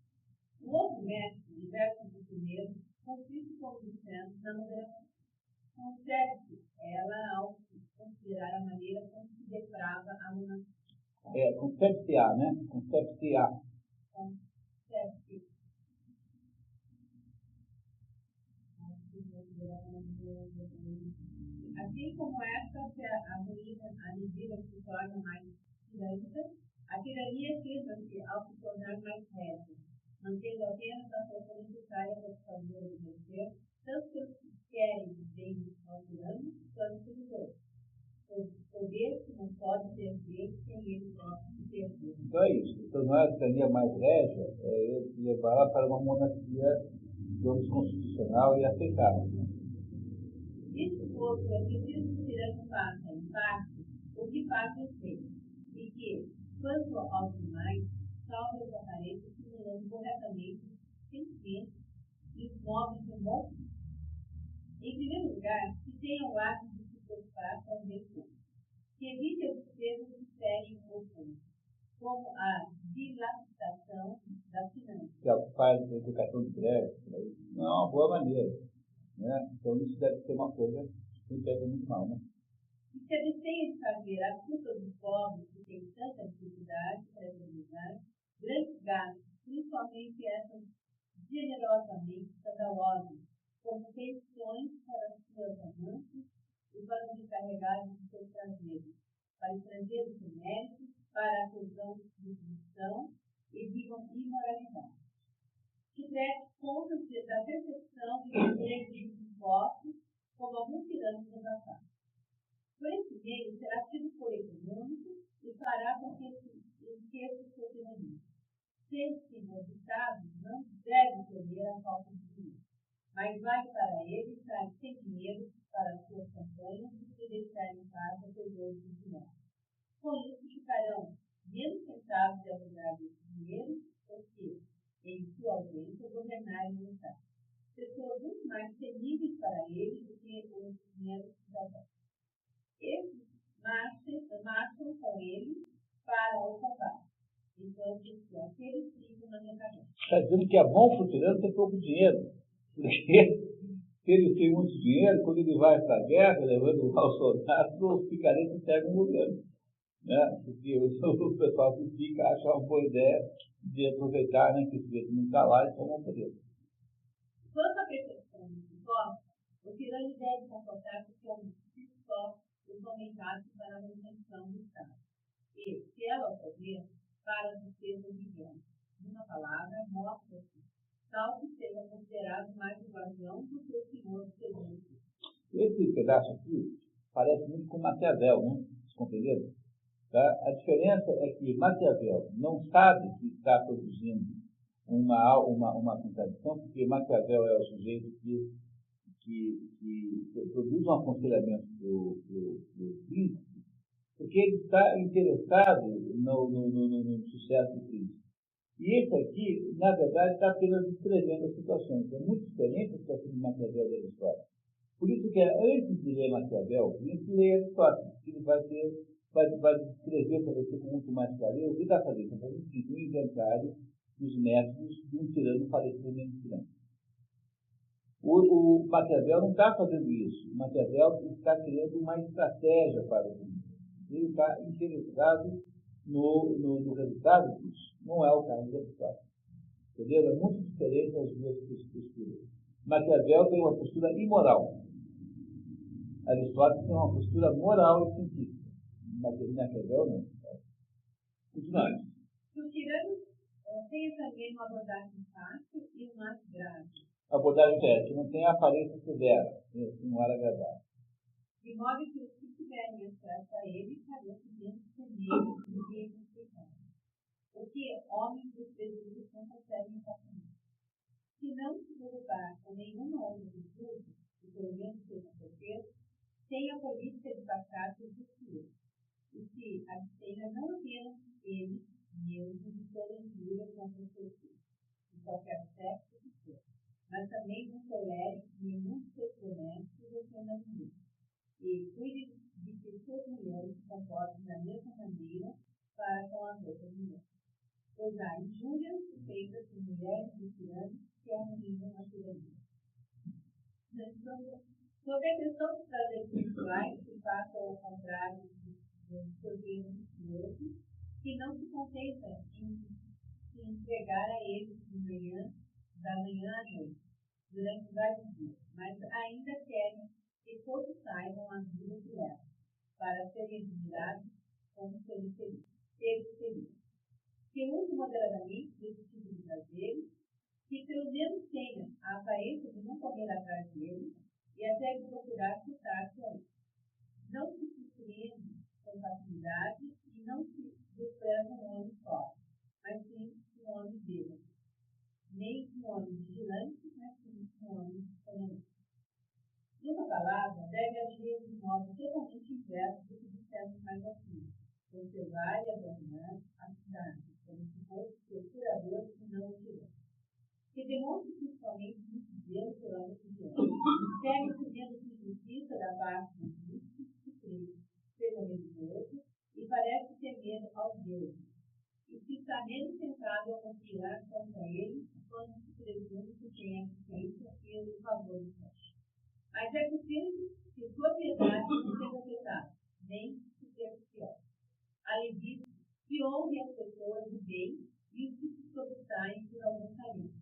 O outro método, diverso do primeiro, consiste, como dissemos, na moderação. Concebe-se ela ao considerar a maneira como se deprava a monarquia. Concebe-se-á, né? Concebe-se-á. Concebe-se. Assim como esta se arruína à medida que se torna mais tirânica, a tirania firma-se ao se tornar mais reta, mantendo apenas a força necessária para se fazer obedecer, tanto pelos que querem o bem ao tirano, quanto pelos outros. Poder que não pode ser dele sem ele próprio ter dele. Então é isso. Tornar a tirania mais régia é levá-la para uma monarquia, digamos, constitucional e aceitável. Isso posto, é preciso que o tirano faça, em parte, o que faz respeito, e que, quanto aos demais, salve as aparências simulando corretamente os sentimentos e os modos de modo. Em primeiro lugar, que tenha o hábito de se preocupar com o recurso, que evite as despesas que ferem o fundo, como a dilapidação da finança. Que faz a educação de crédito, não é uma boa maneira, né? Então isso deve ser uma coisa que pega muito mal, né? E se abstenha de fazer a culpa dos pobres que têm tanta dificuldade para realizar grandes gastos, principalmente essas generosamente escandalosas, como pensões para suas amantes e para os encarregados de seus prazeres, para estrangeiros de mérito, para a fusão de função e de imoralidade. Que preste contas da percepção e do direito dos impostos, como alguns tiranos no passado. Por esse meio, será tido por econômico e fará com que esqueça sua tirania. Sendo-se no Estado, não deve temer a falta de dinheiro, mas vale para ele estar sem dinheiro para suas campanhas e se deixar em casa tesouro de dinheiro. Com isso, ficarão menos tentados de alugar esse dinheiro, porque, em sua ausência, governarem o Estado. Pessoas muito mais temíveis para ele do que os meros cidadãos. Esses marcham com ele para o combate, enquanto que aqueles ficam na decadência. Está dizendo que é bom para o tirano ter pouco dinheiro, porque se ele tem muito dinheiro, quando ele vai para a guerra, levando aos soldados, os picaretas pegam o governo, né? Porque o pessoal que fica acha uma boa ideia de aproveitar, né, que o sujeito não está lá e toma o poder. Quanto à percepção dos impostos, o tirano deve comportar-se como se só os aumentasse para a manutenção do Estado. E, se ela poder para os seres viventes. Numa palavra, mostra-se tal que seja considerado mais o guardião do que o senhor do serviço. Esse pedaço aqui parece muito com Maquiavel, né? Vocês compreenderam? Tá? A diferença é que Maquiavel não sabe que está produzindo uma contradição, porque Maquiavel é o sujeito que produz um aconselhamento do príncipe, porque ele está interessado no sucesso do príncipe. E esse aqui, na verdade, está apenas descrevendo as situações. É muito diferente da situação de Maquiavel da história. Por isso que antes de ler Maquiavel, a gente lê Aristóteles, que ele vai descrever para você com muito mais clareza o que está fazendo. Está fazendo um inventário dos métodos de um tirano parecer menos tirano. O Maquiavel não está fazendo isso. O Maquiavel está criando uma estratégia para o mundo. Ele está interessado no resultado disso. Não é o caso de Aristóteles. Entendeu? É muito diferente as duas posturas. Maquiavel tem uma postura imoral. Aristóteles tem uma postura moral e científica. Maquiavel não. Continuamos. O tirano tem também uma abordagem fácil e o mais grave. A abordagem é que não tem a aparência severa, um ar agradável. De modo que os que tiverem acesso a ele parecem menos temíveis e respeitáveis. O que homens desprezíveis não conseguem fazer. Se não se preocupar com nenhuma outra virtude, e pelo menos seja certeza, tem a política de passar por justiça, e se abstenha não apenas ele mesmo de toda injúria contra o seu filho, de qualquer sexo que for, mas também não tolere nenhum de seus domésticos ou seu marido, e cuide de que suas mulheres se comportem da mesma maneira para com as outras mulheres. Pois há injúrias feitas por mulheres de tiranos que arruinam a tirania. Sobre a questão dos prazeres sexuais, que passa ao contrário dos prazeres viciosos, que não se contenta em se entregar a eles da manhã à noite, durante vários dias, mas ainda querem que todos saibam a vida que levam, para serem admirados como seres felizes. Que use moderadamente desse tipo de prazeres, que pelo menos tenha a aparência de não correr atrás dele e até de procurar chutar-se a ele. Não se surpreende com facilidade e não se despreza um homem forte, mas sim um homem bêbado. Nem um homem vigilante, mas sim um homem sonolento. Numa palavra, deve agir de modo totalmente inverso do que dissemos mais acima. Conservar e abandonar a cidade, como se fosse seu curador e não o tirano. Que demonstre principalmente muito zelo pela religião. Segue sendo injustiça da parte dos místicos que creem, seja religioso, e parece temer aos deuses. E se está menos tentado a conspirar contra ele, quando se presume que tem a ciência e o favor do céu. Mas é possível que sua piedade não seja afetada, nem superficial. Além disso, que honre as pessoas do bem e os que se sobressaem por algum carinho,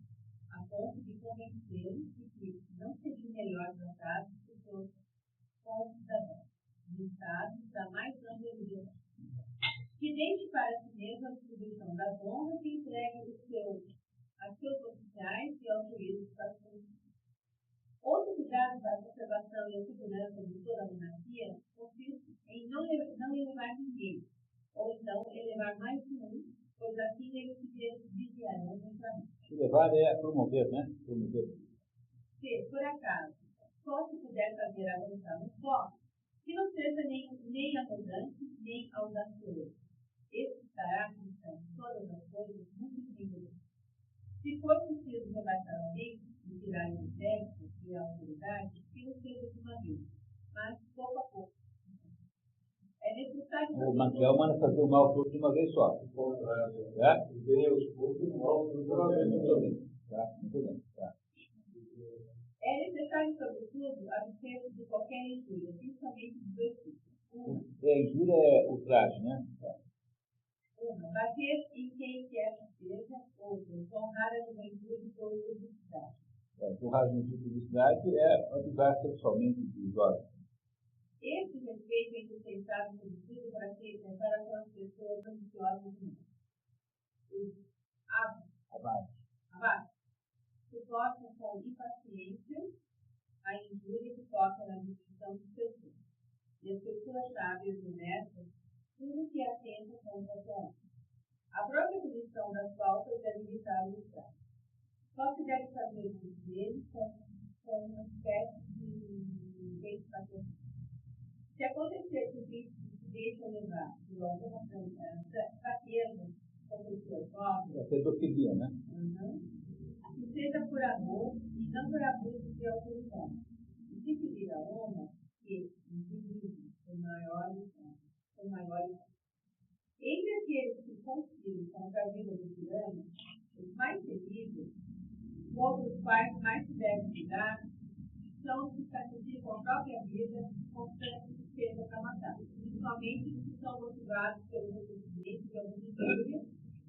a ponto de convencê-los de que não seria melhor tratado que seus concidadãos, no estado da mais ampla liberdade. Que deixe para si mesmo a distribuição das honras e entregue a seus oficiais e aos juízes para todos. Outro cuidado da conservação e a segurança de toda a monarquia consiste em não elevar ninguém, ou então elevar mais de um, pois assim eles se desviarão mutuamente. Elevar é promover, né? Promover. Se, por acaso, só se puder fazer avançar um só, que não seja nem arrogante, nem audacioso. Esses caráteres são, todas as coisas, muito rigorosos. Se for preciso rebaixar alguém e tirar o mérito e a autoridade, que não seja de uma vez, mas pouco a pouco. É necessário. O Maquiavel manda fazer o mal todo de uma vez só. Deus, o mal de uma vez. Muito bem. Tá. É necessário, sobretudo, abster de qualquer injúria, principalmente de dois tipos. Injúria é ultraje, né? Uma, bater em quem quer que seja, outra, honrar a juventude por publicidade. Honrar a juventude por publicidade é abusar sexualmente de jovens. Esse respeito é indispensável, sobretudo, para aquelas pessoas ambiciosas do mundo. Os abaixo suportam com impaciência a injúria que toca na discussão dos pessoas. E as pessoas sábias e honestas, tudo que atenta contra a sua honra. A própria punição das faltas é limitada no Estado. Só se deve fazer o uso deles com uma espécie de identificação. Se acontecer que o bispo se deixa levar por alguma fraqueza com pessoas próprias, é pedofilia, né? Que seja por amor e não por abuso de autoridade. E se pedir a honra, que indivíduos com maiores. Entre aqueles que conspiram contra a vida do tirano, os mais terríveis, contra os quais mais se deve cuidar, são os que sacrificam a própria vida constante de seja para matar, principalmente os que são motivados pelo ressentimento de alguma injúria,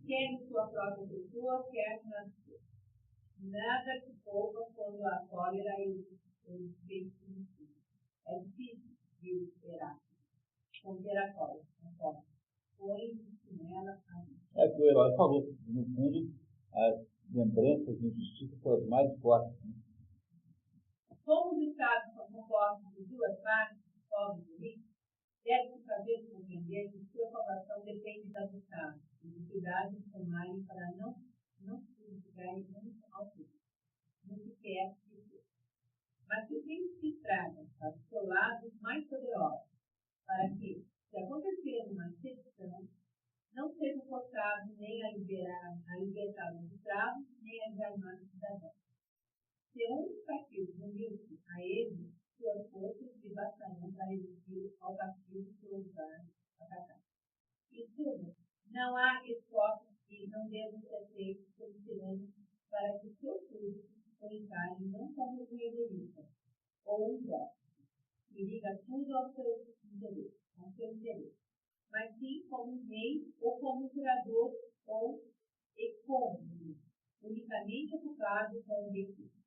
quer em sua própria pessoa, quer na sua. Nada se poupa quando a cólera e os feitos de si. É difícil de esperar. Conter a cólera. Põe-se nela a vida. É o que o Herói falou. No fundo, as lembranças de injustiça são as mais fortes. Né? Como os estados são compostos de duas partes, pobres e ricos, deve-se fazer compreender que sua salvação depende das estados e de cuidado de tomarem para não significarem muito ao outro, no que quer dizer. Mas que tem se estraga para os seus lados mais poderosos, para que, se acontecer uma exceção, não seja forçado nem a libertar os escravos, nem a desarmar os cidadãos. Se um dos partidos unir-se a eles, suas forças lhe bastarão para resistir ao partido que ousar atacar. Em suma, não há esforços que não devem ser feitos pelos tiranos para que seus súditos o encarem não como um egoísta ou um déspota, que liga tudo ao seu interesse, mas sim como um rei ou como um curador ou ecônomo, unicamente ocupado com o benefício.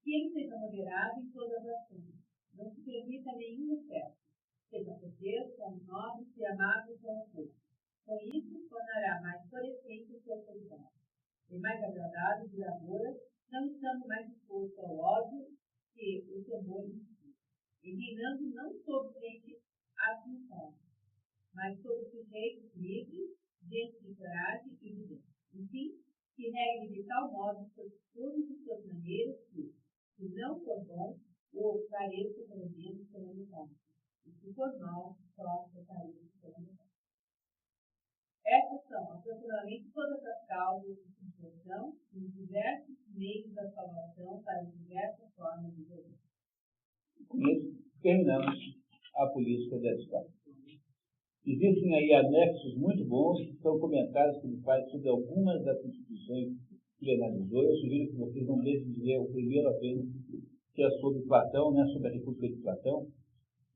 Que ele seja moderado em todas as ações, não se permita nenhum excesso, seja corteiro com os nobres e amável com o povo. Com isso, tornará mais florescente o seu cuidado, e mais agradável e duradoura, não estando mais exposto ao ódio que o temor inspira, e reinando não sobre gente admirável, mas sobre sujeitos livres, gente de coragem e de bem. Enfim, que regue de tal modo todos os seus maneiros que, se não for bom, o pareça pelo menos pela metade, e se for mal, só o pareça pela metade. Essas são, aproximadamente, todas as causas de situação e os diversos meios da salvação para as diversas formas de viver. Com isso, terminamos a política da escola. Existem aí anexos muito bons que são comentários que ele faz sobre algumas das instituições que ele analisou. Eu sugiro que vocês não deixem de ler o primeiro apenas, que é sobre Platão, né, sobre a República de Platão,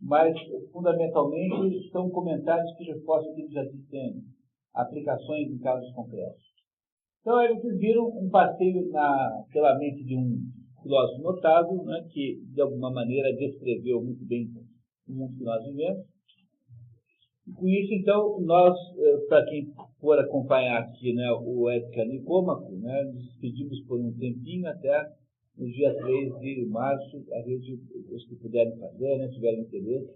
mas, fundamentalmente, são comentários que reforçam o que ele já disse, aplicações em casos concretos. Então, aí vocês viram um passeio pela mente de um filósofo notável, né, que, de alguma maneira, descreveu muito bem o mundo que nós vivemos. E com isso, então, nós, para quem for acompanhar aqui, né, o Ética Nicômaco, né, nos despedimos por um tempinho até no dia 3 de março, a gente, os que puderem fazer, né, tiverem interesse,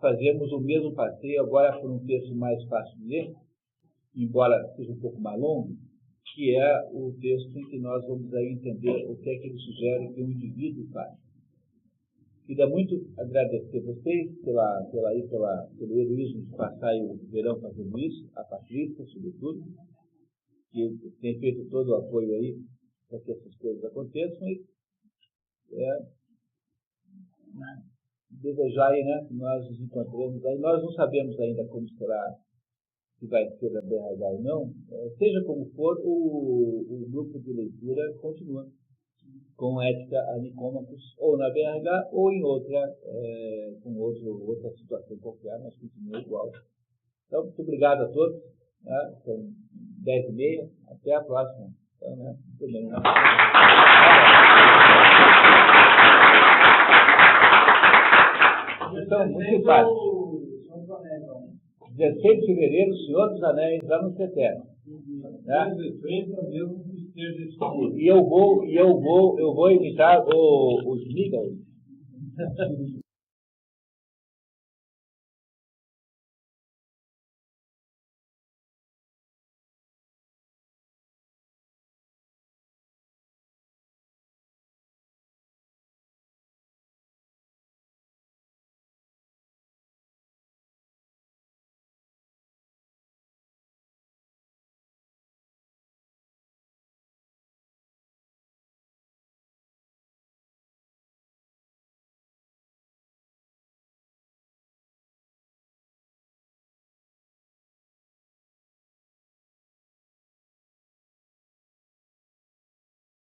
fazemos o mesmo passeio, agora por um texto mais fácil de ler, embora seja um pouco mais longo, que é o texto em que nós vamos aí entender o que é que ele sugere que o indivíduo faz. Queria muito agradecer a vocês pelo heroísmo de passar o verão fazendo isso, a Patrícia, sobretudo, que tem feito todo o apoio aí para que essas coisas aconteçam, e desejar aí, né, que nós nos encontremos aí. Nós não sabemos ainda como será, se vai ser a BRH ou não, seja como for, o grupo de leitura continua com Ética a Nicômacos, ou na BRH, ou em outra outra situação qualquer, mas continua igual. Então, muito obrigado a todos. Né? São 10h30. Até a próxima. Então, né? Muito bem. Né? instrução muito simpática. 16 de fevereiro, o Senhor dos Anéis, lá no CETER. Né? E eu vou imitar o Smeagol.